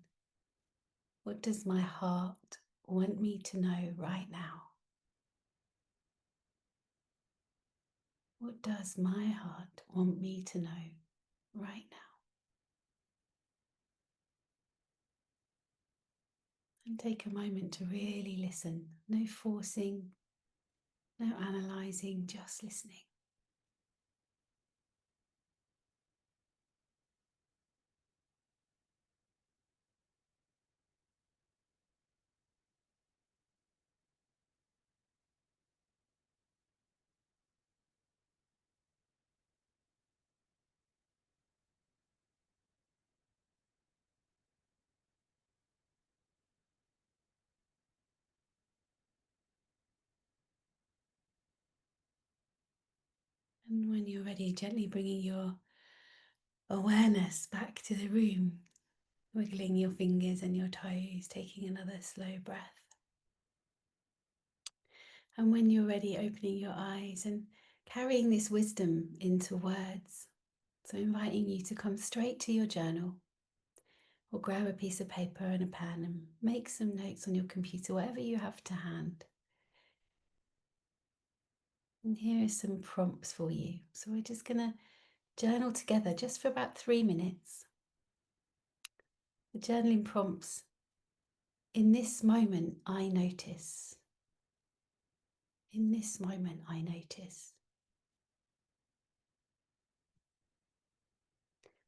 what does my heart want me to know right now? What does my heart want me to know right now? And take a moment to really listen. No forcing, no analysing, just listening. And when you're ready, gently bringing your awareness back to the room, wiggling your fingers and your toes, taking another slow breath. And when you're ready, opening your eyes and carrying this wisdom into words. So inviting you to come straight to your journal or grab a piece of paper and a pen and make some notes on your computer, whatever you have to hand. And here are some prompts for you. So we're just going to journal together just for about 3 minutes. The journaling prompts: in this moment, I notice. In this moment, I notice.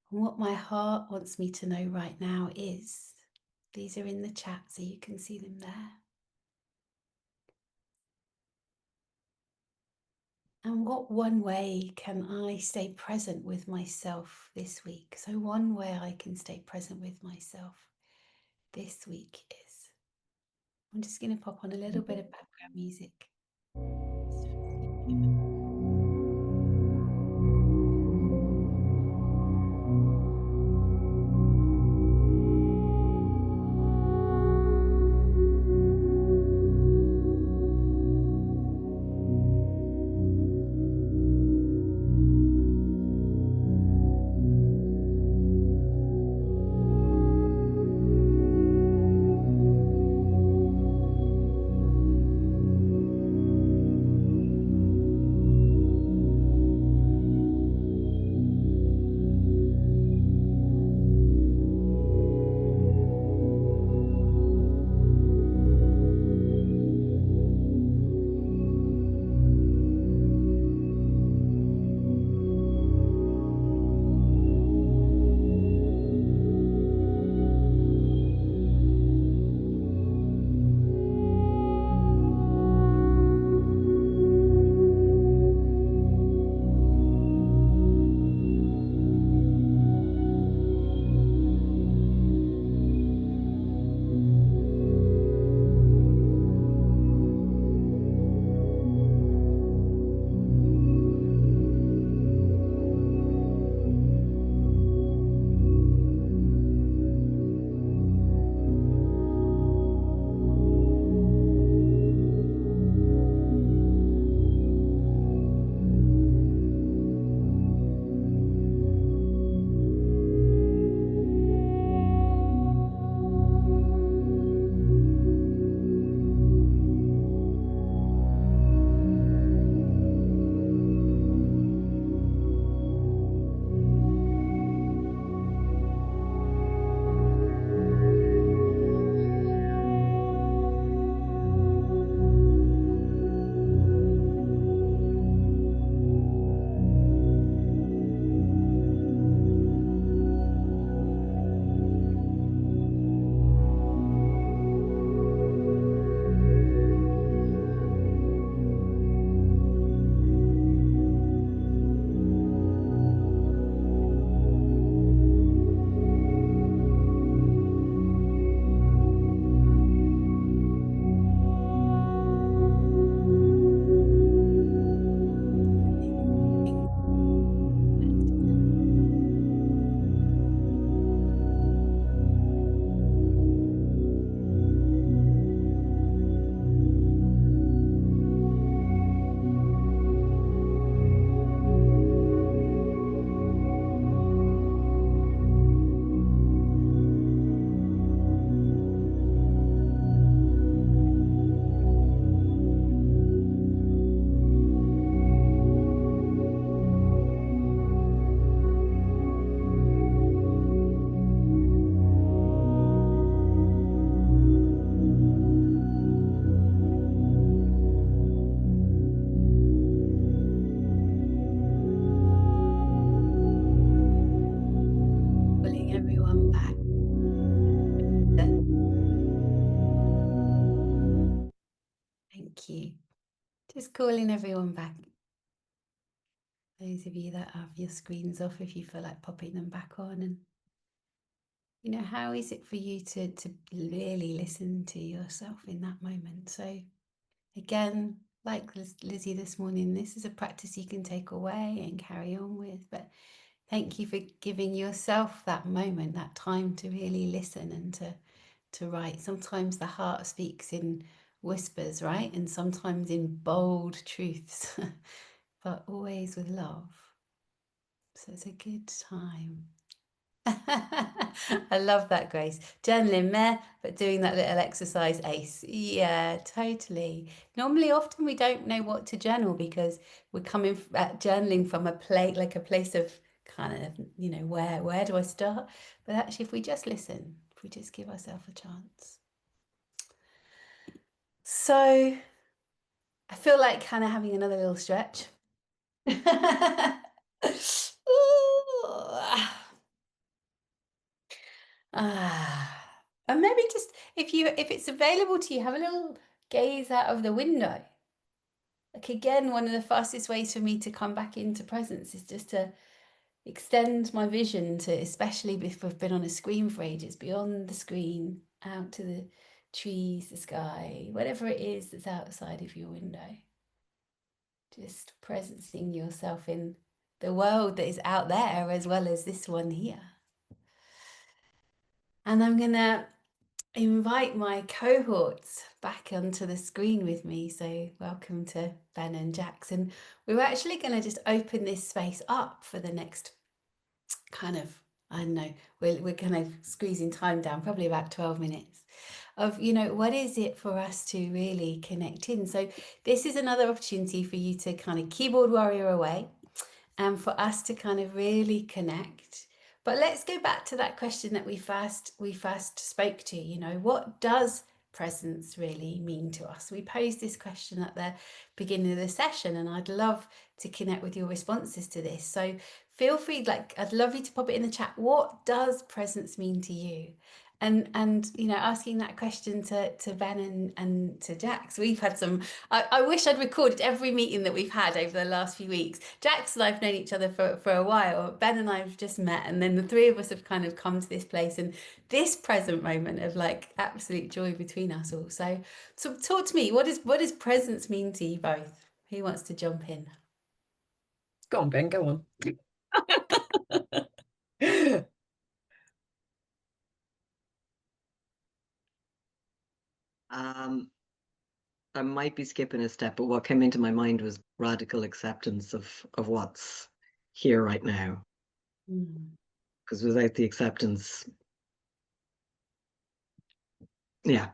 And what my heart wants me to know right now is, these are in the chat so you can see them there. And what one way can I stay present with myself this week? So one way I can stay present with myself this week is, I'm just going to pop on a little bit of background music. Thank you. Just calling everyone back. Those of you that have your screens off, if you feel like popping them back on. And you know, how is it for you to really listen to yourself in that moment? So again, like Lizzie this morning, this is a practice you can take away and carry on with. But thank you for giving yourself that moment, that time to really listen and to write. Sometimes the heart speaks in whispers, right? And sometimes in bold truths, but always with love. So it's a good time. I love that, Grace. Journaling, meh, but doing that little exercise, ace. Yeah, totally. Normally, often we don't know what to journal because we're coming at journaling from a place, like a place of kind of, you know, where do I start? But actually, if we just listen, if we just give ourselves a chance. So I feel like kind of having another little stretch. And maybe just if it's available to you, have a little gaze out of the window. Like again, one of the fastest ways for me to come back into presence is just to extend my vision to, especially if I've been on a screen for ages, beyond the screen, out to the trees, the sky, whatever it is that's outside of your window. Just presencing yourself in the world that is out there as well as this one here. And I'm gonna invite my cohorts back onto the screen with me. So welcome to Ben and Jackson. We're actually going to just open this space up for the next kind of, I don't know, we're kind of squeezing time down, probably about 12 minutes of, you know, what is it for us to really connect in? So this is another opportunity for you to kind of keyboard warrior away and for us to kind of really connect. But let's go back to that question that we first spoke to, you know, what does presence really mean to us? We posed this question at the beginning of the session, and I'd love to connect with your responses to this. So feel free, like, I'd love you to pop it in the chat. What does presence mean to you? And you know, asking that question to Ben and to Jax. We've had some, I wish I'd recorded every meeting that we've had over the last few weeks. Jax and I've known each other for a while. Ben and I have just met, and then the three of us have kind of come to this place and this present moment of like absolute joy between us all. So talk to me, what does presence mean to you both? Who wants to jump in? Go on, Ben, go on. I might be skipping a step, but what came into my mind was radical acceptance of what's here right now. Because without the acceptance, yeah.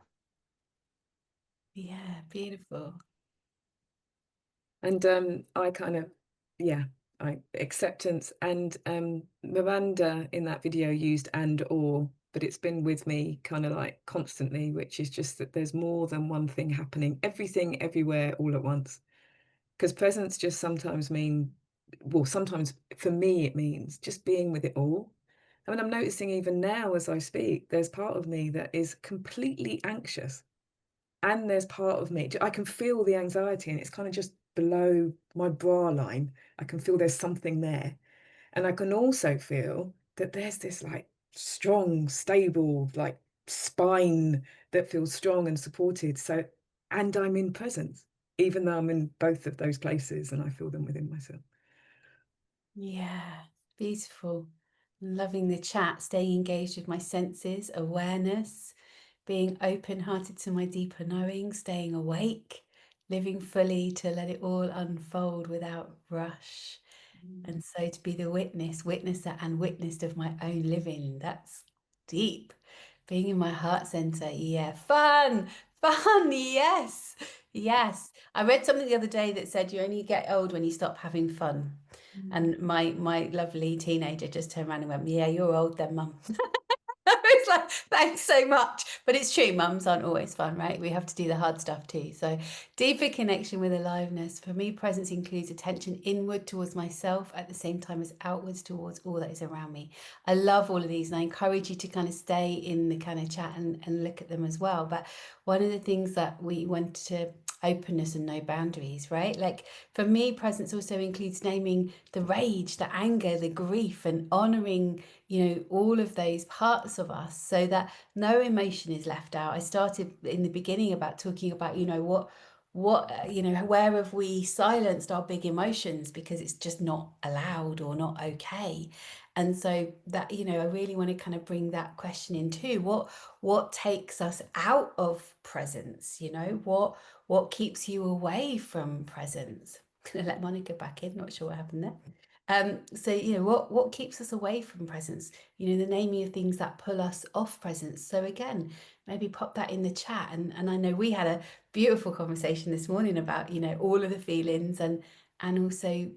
Yeah, beautiful. And I kind of, yeah, acceptance. And Miranda in that video used and or, but it's been with me kind of like constantly, which is just that there's more than one thing happening, everything, everywhere, all at once. Because presence just sometimes sometimes for me it means just being with it all. I mean, I'm noticing even now as I speak, there's part of me that is completely anxious. And there's part of me, I can feel the anxiety, and it's kind of just below my bra line. I can feel there's something there. And I can also feel that there's this like strong, stable, like spine that feels strong and supported. So, and I'm in presence, even though I'm in both of those places and I feel them within myself. Yeah, beautiful. Loving the chat, staying engaged with my senses, awareness, being open-hearted to my deeper knowing, staying awake, living fully to let it all unfold without rush. And so to be the witnesser and witnessed of my own living, that's deep. Being in my heart center, yeah. Fun, yes, yes. I read something the other day that said you only get old when you stop having fun. And my lovely teenager just turned around and went, yeah, you're old then, Mum. It's like, thanks so much. But it's true, mums aren't always fun, right? We have to do the hard stuff too. So deeper connection with aliveness. For me, presence includes attention inward towards myself at the same time as outwards towards all that is around me. I love all of these, and I encourage you to kind of stay in the kind of chat and look at them as well. But one of the things that we went to openness and no boundaries, right? Like for me, presence also includes naming the rage, the anger, the grief, and honoring, you know, all of those parts of us so that no emotion is left out. I started in the beginning about talking about, you know, what, you know, where have we silenced our big emotions because it's just not allowed or not okay? And so that, you know, I really want to kind of bring that question in too. What takes us out of presence? You know, what keeps you away from presence? I'm gonna let Monica back in, not sure what happened there. So, you know, what keeps us away from presence? You know, the naming of things that pull us off presence. So again, maybe pop that in the chat. And I know we had a beautiful conversation this morning about, you know, all of the feelings and also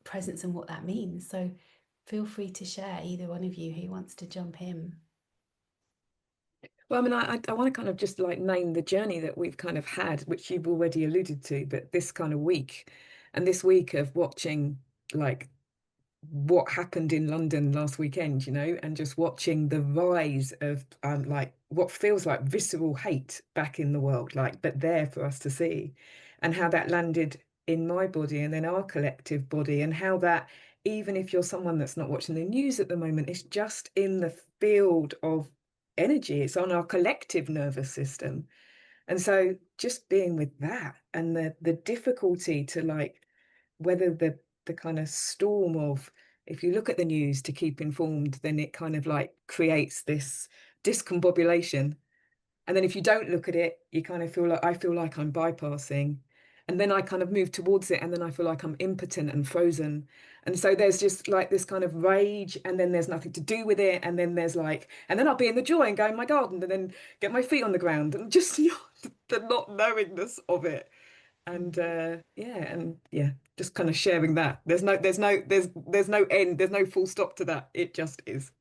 presence and what that means. So feel free to share, either one of you who wants to jump in. Well, I mean, I want to kind of just like name the journey that we've kind of had, which you've already alluded to, but this kind of week and this week of watching like what happened in London last weekend, you know, and just watching the rise of like what feels like visceral hate back in the world, like, but there for us to see, and how that landed in my body and then our collective body, and how that, even if you're someone that's not watching the news at the moment, it's just in the field of energy, it's on our collective nervous system. And so just being with that and the difficulty to like weather the kind of storm of, if you look at the news to keep informed, then it kind of like creates this discombobulation. And then if you don't look at it, you kind of feel like, I feel like I'm bypassing. And then I kind of move towards it, and then I feel like I'm impotent and frozen. And so there's just like this kind of rage, and then there's nothing to do with it. And then there's like, and then I'll be in the joy and go in my garden and then get my feet on the ground, and just the not knowingness of it. And just kind of sharing that. There's no end, there's no full stop to that. It just is.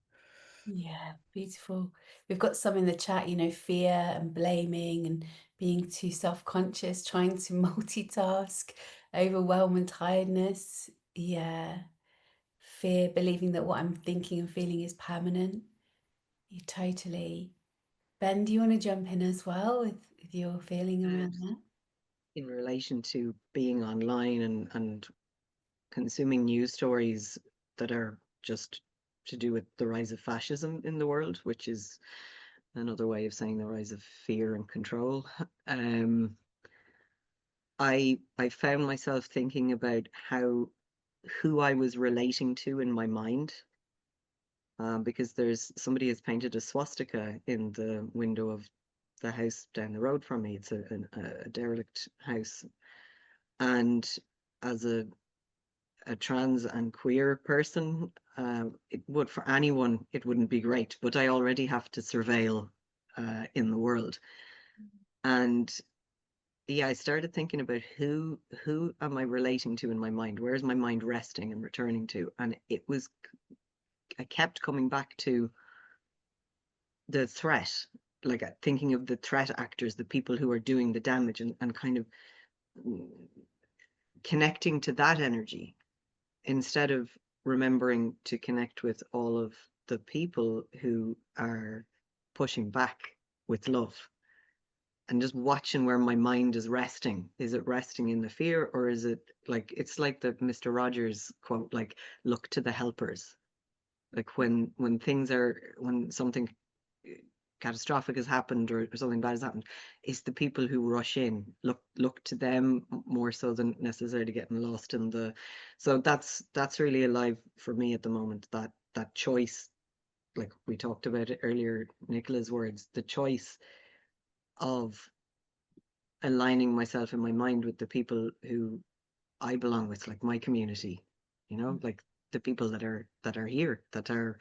Yeah, beautiful. We've got some in the chat, you know, fear and blaming and being too self-conscious, trying to multitask, overwhelm and tiredness. Yeah. Fear, believing that what I'm thinking and feeling is permanent. You totally. Ben, do you want to jump in as well with your feeling around that? In relation to being online and consuming news stories that are just to do with the rise of fascism in the world, which is another way of saying the rise of fear and control. I found myself thinking about who I was relating to in my mind, because somebody has painted a swastika in the window of the house down the road from me. It's a derelict house, and as a trans and queer person, for anyone it wouldn't be great, but I already have to surveil in the world. And yeah, I started thinking about who am I relating to in my mind? Where is my mind resting and returning to? And I kept coming back to the threat, like thinking of the threat actors, the people who are doing the damage, and kind of connecting to that energy instead of remembering to connect with all of the people who are pushing back with love, and just watching where my mind is resting. Is it resting in the fear, or is it like, it's like the Mr. Rogers quote, like, look to the helpers. Like when something catastrophic has happened, or something bad has happened, it's the people who rush in. Look to them more so than necessarily getting lost in the. So that's really alive for me at the moment. That choice, like we talked about it earlier, Nicola's words, the choice of aligning myself in my mind with the people who I belong with, like my community, like the people that are here, that are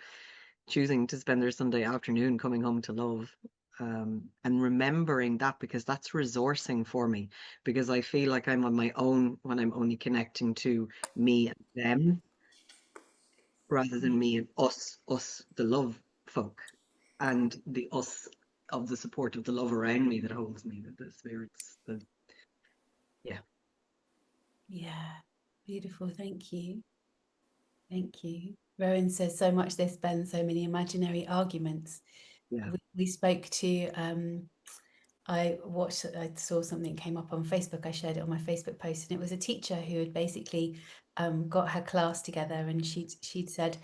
choosing to spend their Sunday afternoon coming home to love, and remembering that, because that's resourcing for me, because I feel like I'm on my own when I'm only connecting to me and them rather than me and us, the love folk, and the us of the support of the love around me that holds me, the spirits, Yeah, beautiful. Thank you. Thank you. Rowan says so much this, Ben, so many imaginary arguments. Yeah. We spoke to, I saw something came up on Facebook. I shared it on my Facebook post, and it was a teacher who had basically got her class together, and she'd said,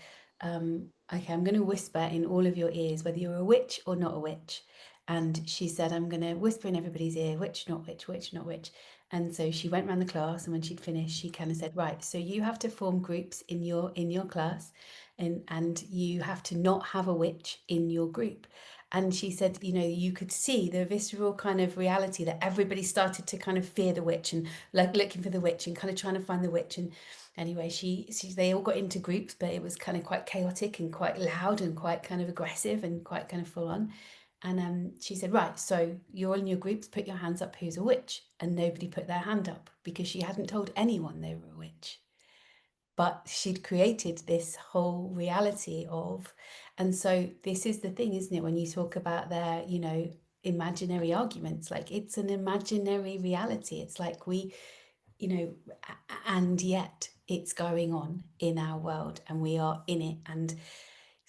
okay, I'm going to whisper in all of your ears, whether you're a witch or not a witch. And she said, I'm going to whisper in everybody's ear, which, not which, which, not which. And so she went around the class, and when she'd finished, she kind of said, right, so you have to form groups in your class, and you have to not have a witch in your group. And she said, you know, you could see the visceral kind of reality that everybody started to kind of fear the witch and like looking for the witch and kind of trying to find the witch. And anyway, they all got into groups, but it was kind of quite chaotic and quite loud and quite kind of aggressive and quite kind of full on. And she said, right, so you're all in your groups, put your hands up, who's a witch? And nobody put their hand up because she hadn't told anyone they were a witch. But she'd created this whole reality of, and so this is the thing, isn't it? When you talk about their, you know, imaginary arguments, like it's an imaginary reality. It's like we, you know, and yet it's going on in our world and we are in it. And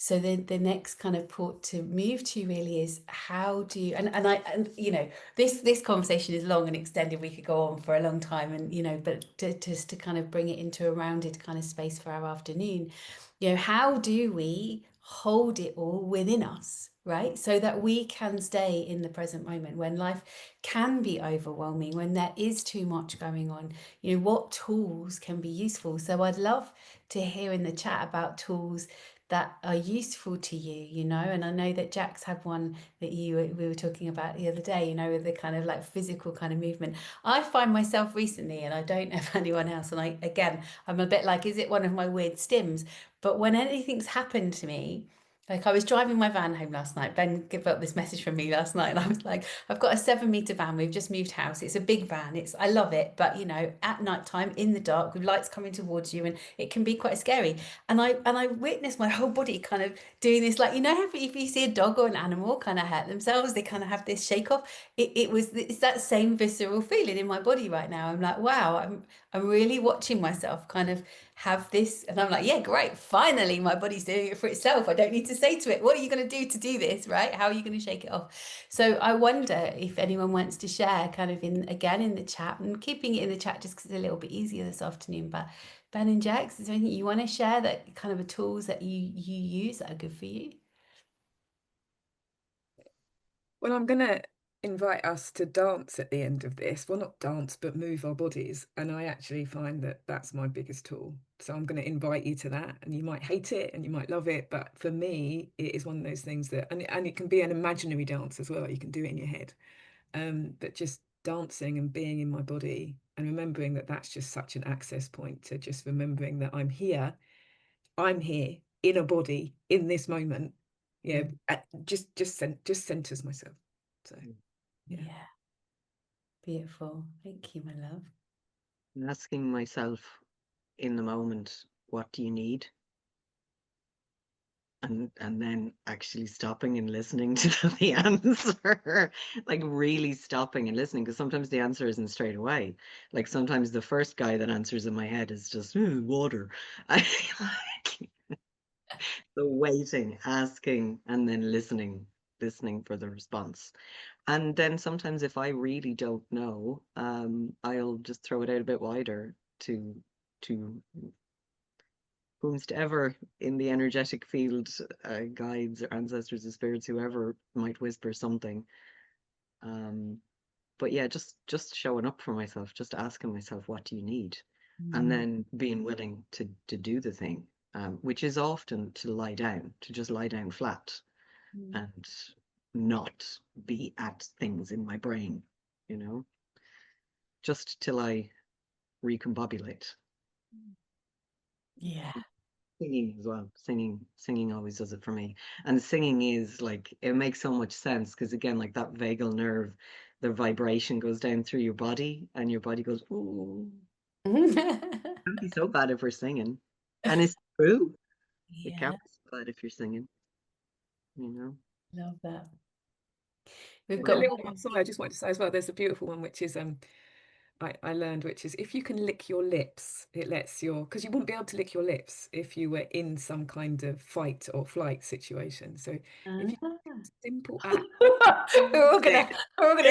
so the next kind of port to move to really is how do you, and you know, this conversation is long and extended, we could go on for a long time, and you know, but just to kind of bring it into a rounded kind of space for our afternoon, you know, how do we hold it all within us, right? So that we can stay in the present moment when life can be overwhelming, when there is too much going on, you know, what tools can be useful. So I'd love to hear in the chat about tools that are useful to you, you know. And I know that Jack's had one that we were talking about the other day, you know, with the kind of like physical kind of movement. I find myself recently, and I don't know if anyone else, and I'm a bit like, is it one of my weird stims? But when anything's happened to me, like I was driving my van home last night. Ben gave up this message from me last night, and I was like, I've got a 7-meter van. We've just moved house. It's a big van. I love it, but you know, at night time in the dark with lights coming towards you, and it can be quite scary. And I witnessed my whole body kind of doing this, like, you know, if you see a dog or an animal kind of hurt themselves, they kind of have this shake off. It's that same visceral feeling in my body right now. I'm like, wow, I'm really watching myself kind of have this, and I'm like, yeah, great, finally my body's doing it for itself. I don't need to say to it, what are you going to do this, right? How are you going to shake it off? So I wonder if anyone wants to share kind of in the chat, and keeping it in the chat just because it's a little bit easier this afternoon. But Ben and Jax, is there anything you want to share that kind of the tools that you use that are good for you? Well, I'm going to invite us to dance at the end of this. Well, not dance, but move our bodies. And I actually find that that's my biggest tool. So I'm going to invite you to that. And you might hate it and you might love it. But for me, it is one of those things that, and it can be an imaginary dance as well. You can do it in your head. But just dancing and being in my body and remembering that that's just such an access point to just remembering that I'm here in a body in this moment. Yeah, just centers myself. So Yeah, beautiful. Thank you, my love. I'm asking myself in the moment, what do you need? And then actually stopping and listening to the answer, like really stopping and listening, because sometimes the answer isn't straight away. Like sometimes the first guy that answers in my head is just water. So waiting, asking, and then listening for the response. And then sometimes if I really don't know, I'll just throw it out a bit wider to whomsoever in the energetic field, guides or ancestors or spirits, whoever might whisper something. But yeah, just showing up for myself, just asking myself, what do you need? And then being willing to do the thing, which is often to lie down, to just lie down flat and not be at things in my brain, you know, just till I recombobulate. Yeah. Singing as well. Singing always does it for me. And singing is like, it makes so much sense because again, like that vagal nerve, the vibration goes down through your body and your body goes, ooh. It can't be so bad if we're singing. And it's true. It Yeah, can't be so bad if you're singing, you know. love that. We've a got little one. Sorry, I just wanted to say as well, there's a beautiful one which is I learned, which is if you can lick your lips, it lets your, because you wouldn't be able to lick your lips if you were in some kind of fight or flight situation. So if you simple act, we're all gonna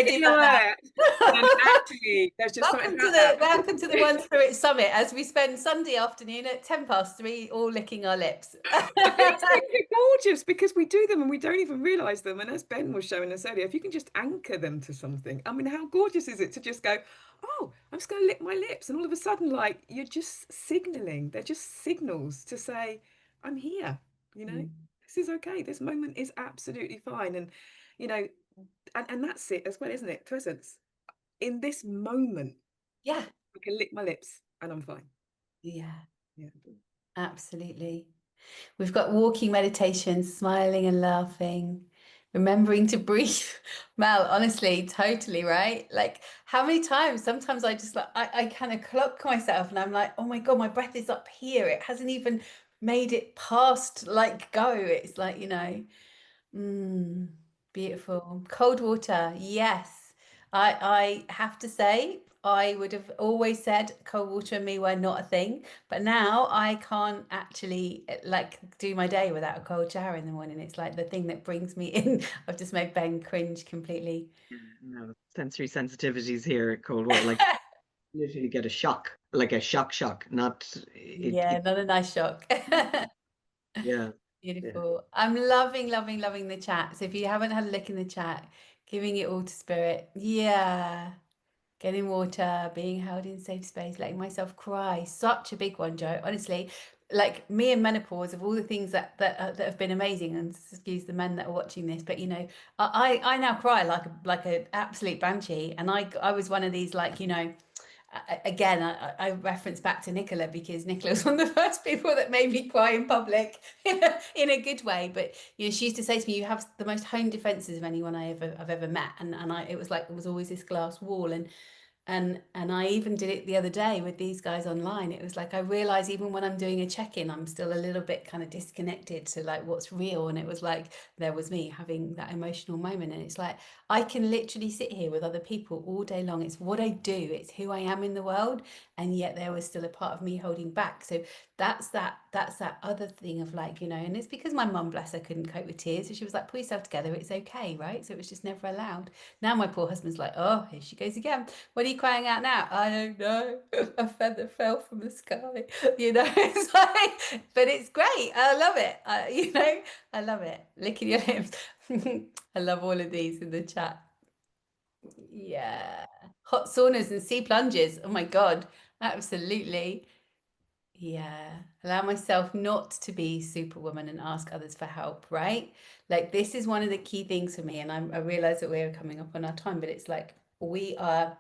do that now. and actually, there's just something about that. Welcome to the One Spirit Summit as we spend Sunday afternoon at 3:10 all licking our lips. It's gorgeous because we do them and we don't even realize them. And as Ben was showing us earlier, if you can just anchor them to something, I mean, how gorgeous is it to just go, oh, I'm just going to lick my lips, and all of a sudden, like, you're just signaling. They're just signals to say, I'm here. You know, this is okay. This moment is absolutely fine. And you know, and that's it as well, isn't it? Presence in this moment. Yeah, I can lick my lips and I'm fine. Yeah, Yeah. absolutely. We've got walking meditation, smiling and laughing, remembering to breathe. Mel, honestly, totally, right? Like, how many times? Sometimes I just like, I kind of clock myself and I'm like, oh my God, my breath is up here. It hasn't even made it past like go. It's like, beautiful. Cold water, yes. I have to say, I would have always said cold water and me were not a thing, but now I can't actually like do my day without a cold shower in the morning. It's like the thing that brings me in. I've just made Ben cringe completely. No, sensory sensitivities here at cold water, like literally get a shock, like a shock, not Yeah, not a nice shock. yeah. Beautiful. I'm loving the chat. So if you haven't had a look in the chat, giving it all to spirit. Yeah. Getting water, being held in safe space, letting myself cry. Such a big one, Joe. Honestly, like me and menopause, of all the things that have been amazing, and excuse the men that are watching this, but I now cry like an absolute banshee, and I was one of these, like, again, I reference back to Nicola because Nicola was one of the first people that made me cry in public in a good way. But she used to say to me, "You have the most honed defenses of anyone I've ever met," and it was like there was always this glass wall, and I even did it the other day with these guys online. It was like I realize even when I'm doing a check-in, I'm still a little bit kind of disconnected to like what's real. And it was like there was me having that emotional moment. And it's like I can literally sit here with other people all day long. It's what I do. It's who I am in the world. And yet there was still a part of me holding back. So that's that other thing of like, and it's because my mum, bless her, couldn't cope with tears. So she was like, pull yourself together. It's okay, right? So it was just never allowed. Now my poor husband's like, oh, here she goes again. What are you crying out now? I don't know. A feather fell from the sky. It's like, but it's great. I love it. I love it. Licking your lips. I love all of these in the chat. Yeah. Hot saunas and sea plunges. Oh my God. Absolutely. Yeah. Allow myself not to be superwoman and ask others for help, right? Like this is one of the key things for me. And I realize that we're coming up on our time, but it's like we are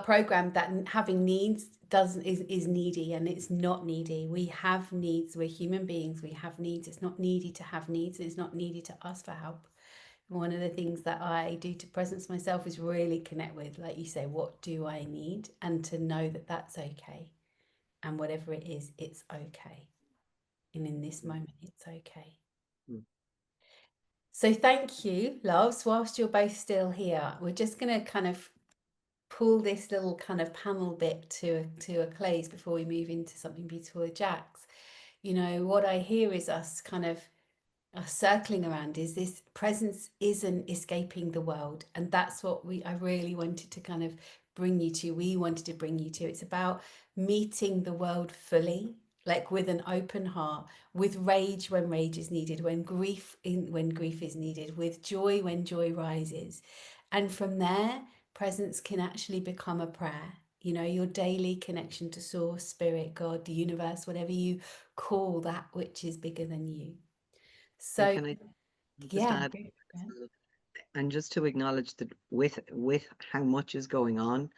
programmed that having needs is needy, and it's not needy. We have needs. We're human beings. We have needs. It's not needy to have needs. It's not needy to ask for help. One of the things that I do to presence myself is really connect with, like you say, what do I need? And to know that that's okay. And whatever it is, it's okay. And in this moment, it's okay. So thank you, loves. Whilst you're both still here, we're just going to kind of pull this little kind of panel bit to a close before we move into something beautiful with Jax. What I hear is us kind of circling around is this presence isn't escaping the world, and that's what I really wanted to kind of bring you to. We wanted to bring you to. It's about meeting the world fully, like with an open heart, with rage when rage is needed, when grief is needed, with joy when joy rises, and from there presence can actually become a prayer. Your daily connection to source, spirit, God, the universe, whatever you call that which is bigger than you. So Can I just add, and just to acknowledge that with how much is going on,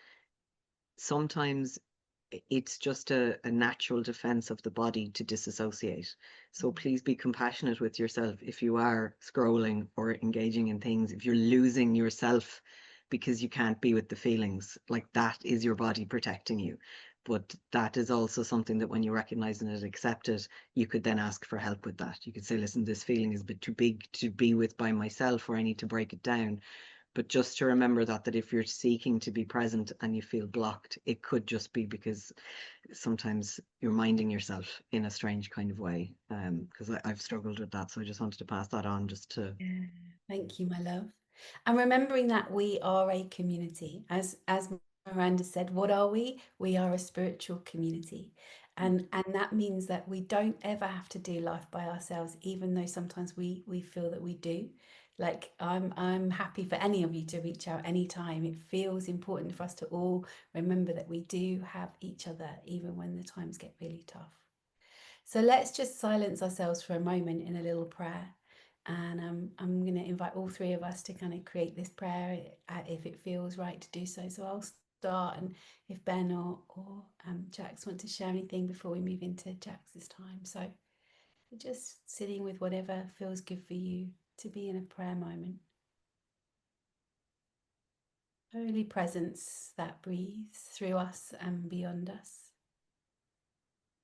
sometimes it's just a natural defense of the body to disassociate. So please be compassionate with yourself if you are scrolling or engaging in things, if you're losing yourself because you can't be with the feelings. Like, that is your body protecting you. But that is also something that when you recognize and accept it, you could then ask for help with that. You could say, listen, this feeling is a bit too big to be with by myself, or I need to break it down. But just to remember that if you're seeking to be present and you feel blocked, it could just be because sometimes you're minding yourself in a strange kind of way. Because I've struggled with that, so I just wanted to pass that on just to. Yeah. Thank you, my love. And remembering that we are a community, as Miranda said, what are we? We are a spiritual community. And that means that we don't ever have to do life by ourselves, even though sometimes we feel that we do. Like I'm happy for any of you to reach out anytime. It feels important for us to all remember that we do have each other, even when the times get really tough. So let's just silence ourselves for a moment in a little prayer. And I'm going to invite all three of us to kind of create this prayer if it feels right to do so. So I'll start, and if Ben or Jax want to share anything before we move into Jax's time. So just sitting with whatever feels good for you to be in a prayer moment. Holy presence that breathes through us and beyond us.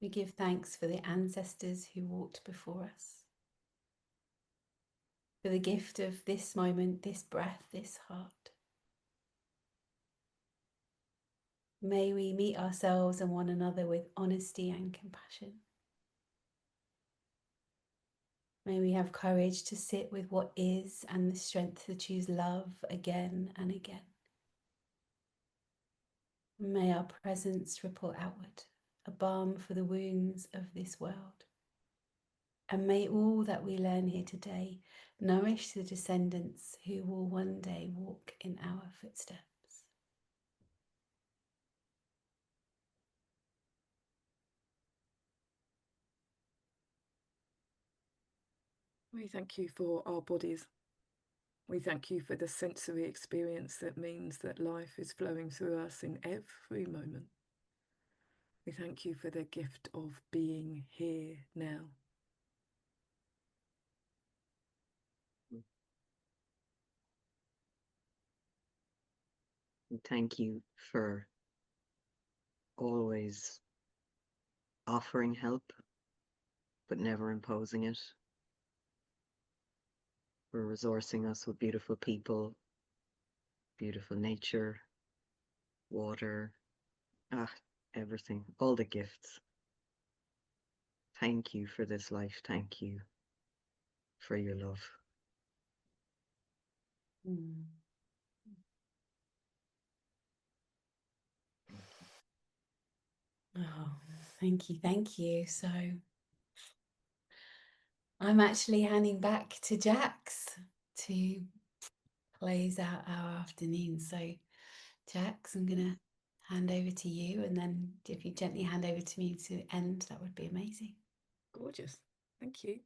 We give thanks for the ancestors who walked before us, for the gift of this moment, this breath, this heart. May we meet ourselves and one another with honesty and compassion. May we have courage to sit with what is and the strength to choose love again and again. May our presence ripple outward, a balm for the wounds of this world. And may all that we learn here today nourish the descendants who will one day walk in our footsteps. We thank you for our bodies. We thank you for the sensory experience that means that life is flowing through us in every moment. We thank you for the gift of being here now. Thank you for always offering help, but never imposing it. For resourcing us with beautiful people, beautiful nature, water, everything, all the gifts. Thank you for this life. Thank you for your love. Oh, thank you, thank you. So I'm actually handing back to Jax to close out our afternoon. So Jax, I'm going to hand over to you, and then if you gently hand over to me to end, that would be amazing. Gorgeous. Thank you.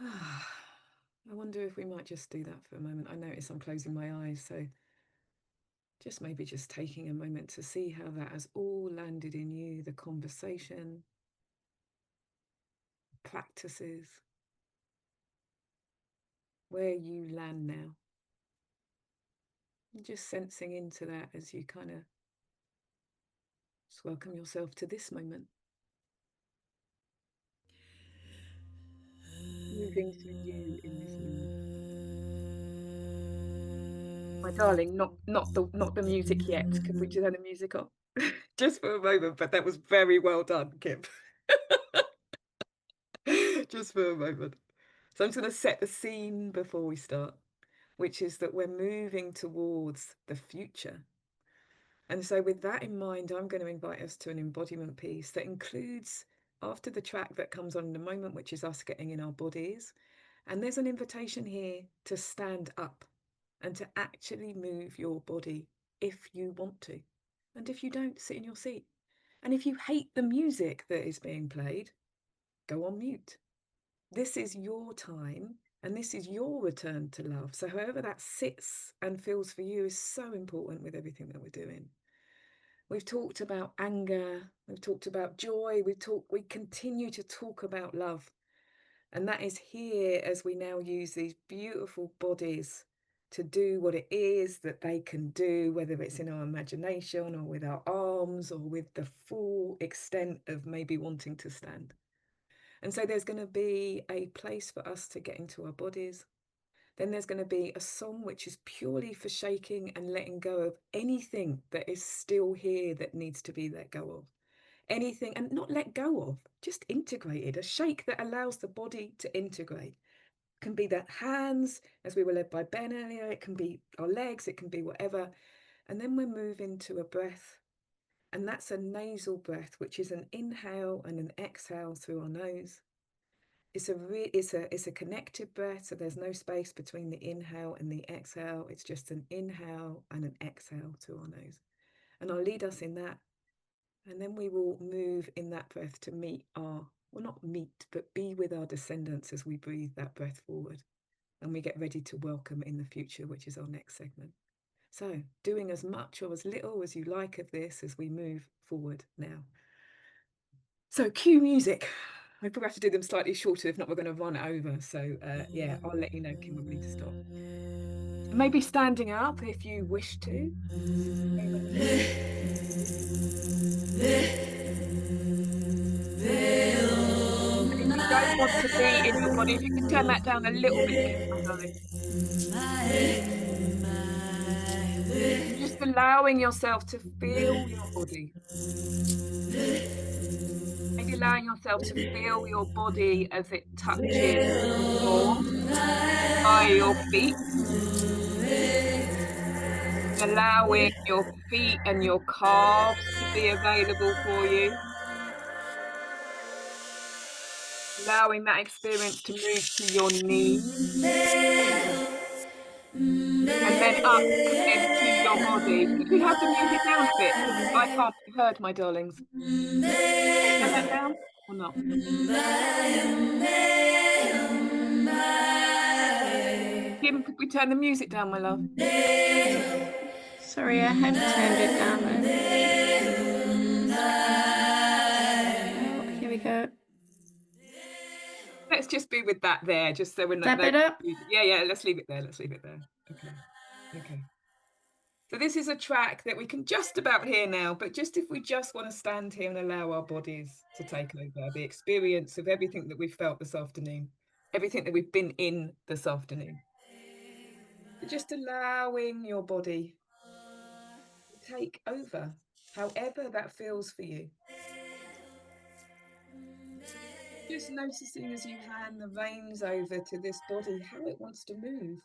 I wonder if we might just do that for a moment. I notice I'm closing my eyes, so maybe just taking a moment to see how that has all landed in you, the conversation, practices, where you land now. And just sensing into that as you kind of just welcome yourself to this moment. Moving through you in this moment. My darling, not the music yet. Could we turn the music on? Just for a moment, but that was very well done, Kim. Just for a moment. So I'm just going to set the scene before we start, which is that we're moving towards the future. And so with that in mind, I'm going to invite us to an embodiment piece that includes, after the track that comes on in a moment, which is us getting in our bodies. And there's an invitation here to stand up and to actually move your body if you want to. And if you don't, sit in your seat. And if you hate the music that is being played, go on mute. This is your time and this is your return to love. So however that sits and feels for you is so important with everything that we're doing. We've talked about anger, we've talked about joy, we continue to talk about love. And that is here as we now use these beautiful bodies to do what it is that they can do, whether it's in our imagination or with our arms or with the full extent of maybe wanting to stand. And so there's going to be a place for us to get into our bodies. Then there's going to be a song which is purely for shaking and letting go of anything that is still here that needs to be let go of. Anything, and not let go of, just integrated. A shake that allows the body to integrate. It can be the hands, as we were led by Ben earlier. It can be our legs. It can be whatever. And then we move into a breath. And that's a nasal breath, which is an inhale and an exhale through our nose. It's a connected breath, so there's no space between the inhale and the exhale. It's just an inhale and an exhale through our nose. And I'll lead us in that. And then we will move in that breath to meet our, well, not meet, but be with our descendants as we breathe that breath forward. And we get ready to welcome in the future, which is our next segment. So doing as much or as little as you like of this as we move forward now. So cue music. I probably have to do them slightly shorter, if not we're going to run over. So yeah, I'll let you know, Kim, when we need to stop. Maybe standing up if you wish to. If you don't want to be in your body, if you could turn that down a little bit, Kim, my darling. And just allowing yourself to feel your body. Maybe allowing yourself to feel your body as it touches the floor by your feet. And allowing your feet and your calves to be available for you. Allowing that experience to move to your knees. And then up into your body. Could we have the music down a bit? Because I can't be heard, my darlings. Turn that down or not? Kim, could we turn the music down, my love? Sorry, I had turned it down. Oh, here we go. Let's just be with that there, just so we're not. That better? Yeah, let's leave it there. Let's leave it there. Okay. So this is a track that we can just about hear now, but just if we just want to stand here and allow our bodies to take over the experience of everything that we've felt this afternoon, everything that we've been in this afternoon. So just allowing your body to take over, however that feels for you. Just noticing as you hand the reins over to this body, how it wants to move.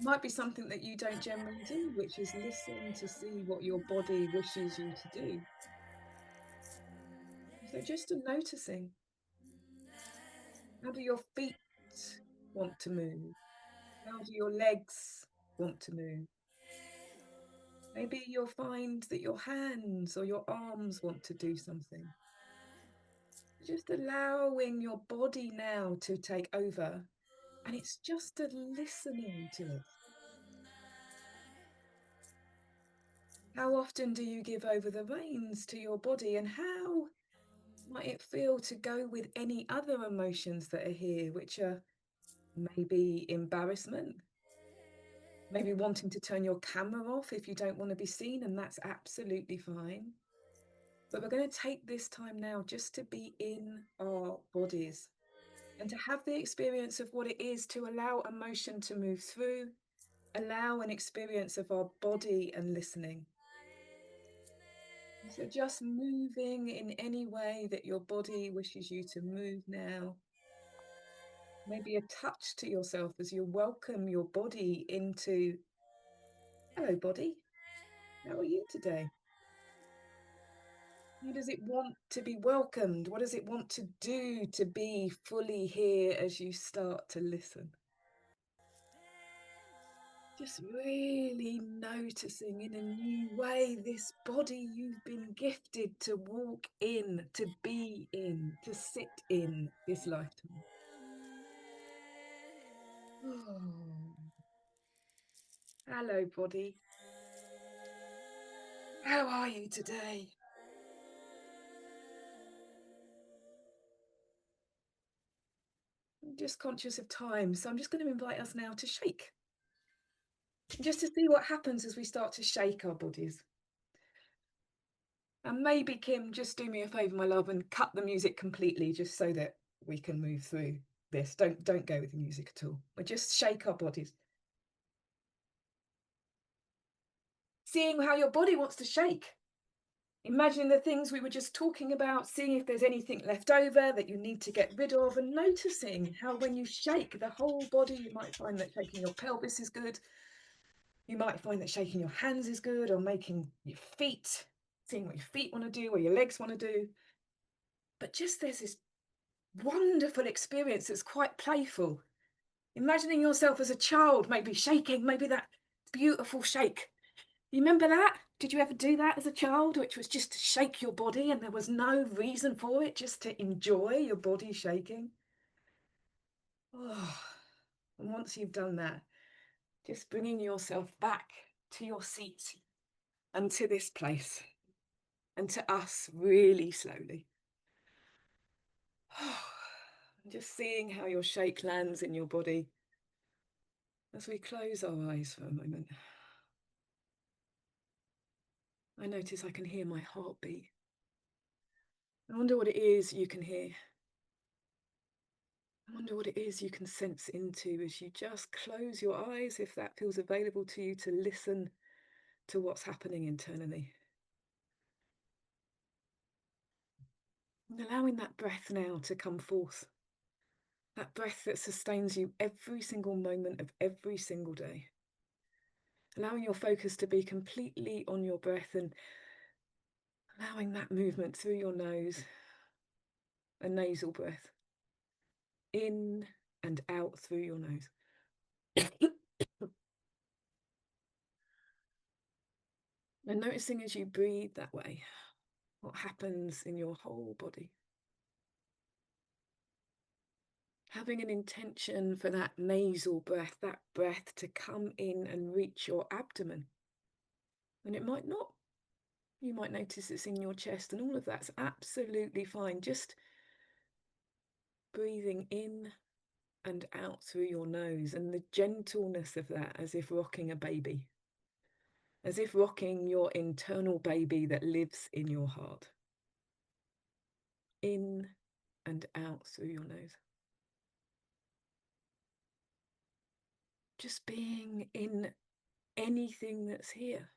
Might be something that you don't generally do, which is listen to see what your body wishes you to do. So just noticing, how do your feet want to move? How do your legs want to move? Maybe you'll find that your hands or your arms want to do something. Just allowing your body now to take over, and it's just a listening to it. How often do you give over the reins to your body, and how might it feel to go with any other emotions that are here, which are maybe embarrassment, maybe wanting to turn your camera off if you don't want to be seen, and that's absolutely fine. But we're going to take this time now just to be in our bodies and to have the experience of what it is to allow emotion to move through, allow an experience of our body and listening. So just moving in any way that your body wishes you to move now. Maybe a touch to yourself as you welcome your body into, hello body, how are you today? How does it want to be welcomed? What does it want to do to be fully here as you start to listen? Just really noticing in a new way this body you've been gifted to walk in, to be in, to sit in this lifetime. Oh. Hello, body. How are you today? I'm just conscious of time, so I'm just going to invite us now to shake. Just to see what happens as we start to shake our bodies. And maybe, Kim, just do me a favour, my love, and cut the music completely just so that we can move through this. Don't go with the music at all. We just shake our bodies. Seeing how your body wants to shake. Imagining the things we were just talking about, seeing if there's anything left over that you need to get rid of, and noticing how when you shake the whole body, you might find that shaking your pelvis is good. You might find that shaking your hands is good, or making your feet, seeing what your feet want to do, what your legs want to do. But just there's this wonderful experience that's quite playful. Imagining yourself as a child, maybe shaking, maybe that beautiful shake. You remember that? Did you ever do that as a child, which was just to shake your body and there was no reason for it, just to enjoy your body shaking? Oh, and once you've done that, just bringing yourself back to your seat and to this place and to us really slowly. Just seeing how your shake lands in your body as we close our eyes for a moment. I notice I can hear my heartbeat. I wonder what it is you can hear. I wonder what it is you can sense into as you just close your eyes, if that feels available to you, to listen to what's happening internally. And allowing that breath now to come forth. That breath that sustains you every single moment of every single day. Allowing your focus to be completely on your breath and allowing that movement through your nose, a nasal breath, in and out through your nose. And noticing as you breathe that way, what happens in your whole body. Having an intention for that nasal breath, that breath to come in and reach your abdomen. And it might not. You might notice it's in your chest, and all of that's absolutely fine. Just breathing in and out through your nose, and the gentleness of that, as if rocking a baby. As if rocking your internal baby that lives in your heart. In and out through your nose. Just being in anything that's here.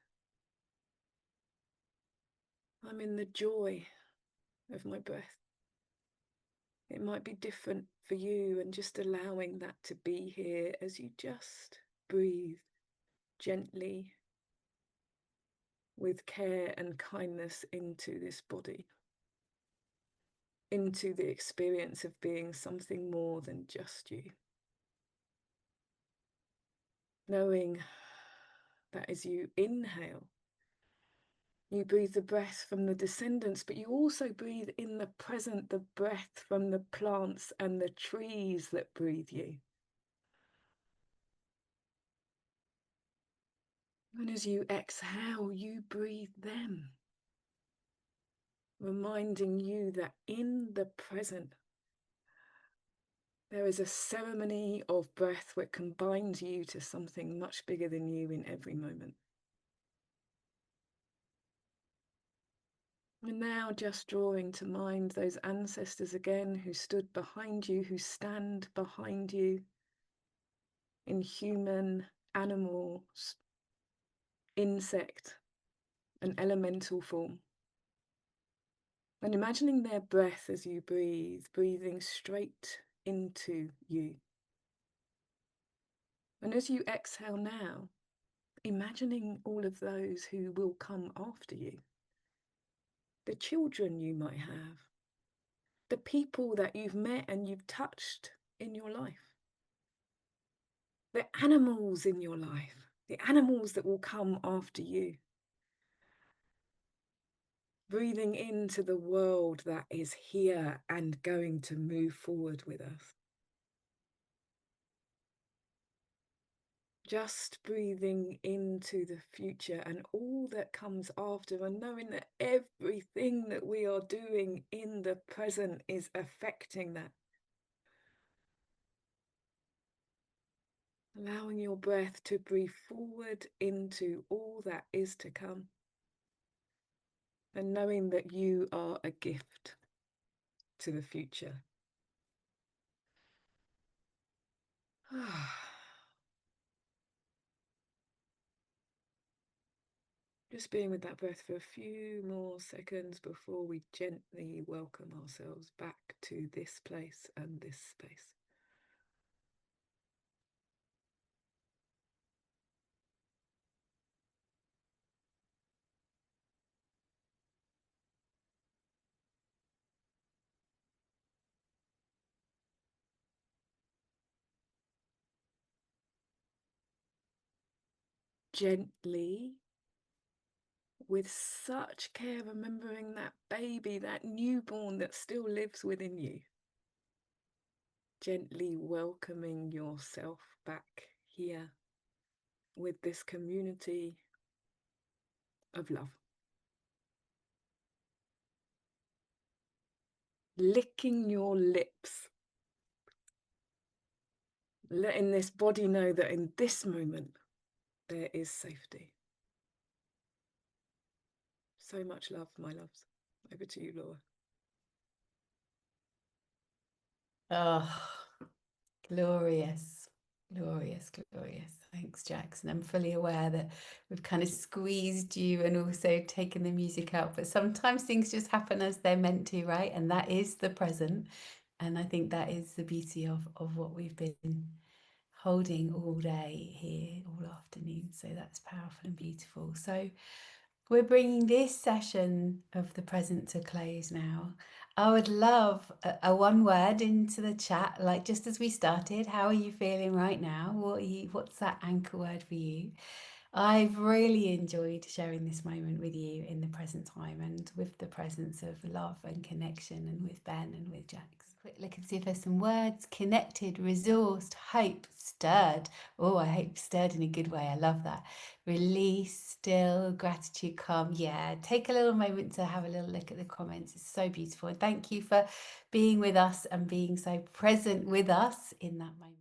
I'm in the joy of my breath. It might be different for you, and just allowing that to be here as you just breathe gently with care and kindness into this body, into the experience of being something more than just you. Knowing that as you inhale, you breathe the breath from the descendants, but you also breathe in the present, the breath from the plants and the trees that breathe you. And as you exhale, you breathe them, reminding you that in the present, there is a ceremony of breath that combines you to something much bigger than you in every moment. And now just drawing to mind those ancestors again who stood behind you, who stand behind you in human, animal, insect, and elemental form. And imagining their breath as you breathe, breathing straight into you. And as you exhale now, imagining all of those who will come after you. The children you might have, the people that you've met and you've touched in your life, the animals in your life, the animals that will come after you. Breathing into the world that is here and going to move forward with us. Just breathing into the future and all that comes after, and knowing that everything that we are doing in the present is affecting that. Allowing your breath to breathe forward into all that is to come. And knowing that you are a gift to the future. Just being with that breath for a few more seconds before we gently welcome ourselves back to this place and this space. Gently, with such care, remembering that baby, that newborn that still lives within you. Gently welcoming yourself back here with this community of love. Licking your lips. Letting this body know that in this moment, there is safety. So much love, my loves. Over to you, Laura. Oh, glorious, glorious, glorious. Thanks, Jackson. I'm fully aware that we've kind of squeezed you and also taken the music out, but sometimes things just happen as they're meant to, right? And that is the present. And I think that is the beauty of what we've been holding all day here, all afternoon. So that's powerful and beautiful. So we're bringing this session of the present to close now. I would love a one word into the chat, like just as we started. How are you feeling right now? What's that anchor word for you? I've really enjoyed sharing this moment with you in the present time and with the presence of love and connection, and with Ben and with Jax. Quick look and see if there's some words. Connected, resourced, hope, stirred. Oh, I hope stirred in a good way. I love that. Release, still, gratitude, calm. Yeah, take a little moment to have a little look at the comments. It's so beautiful. And thank you for being with us and being so present with us in that moment.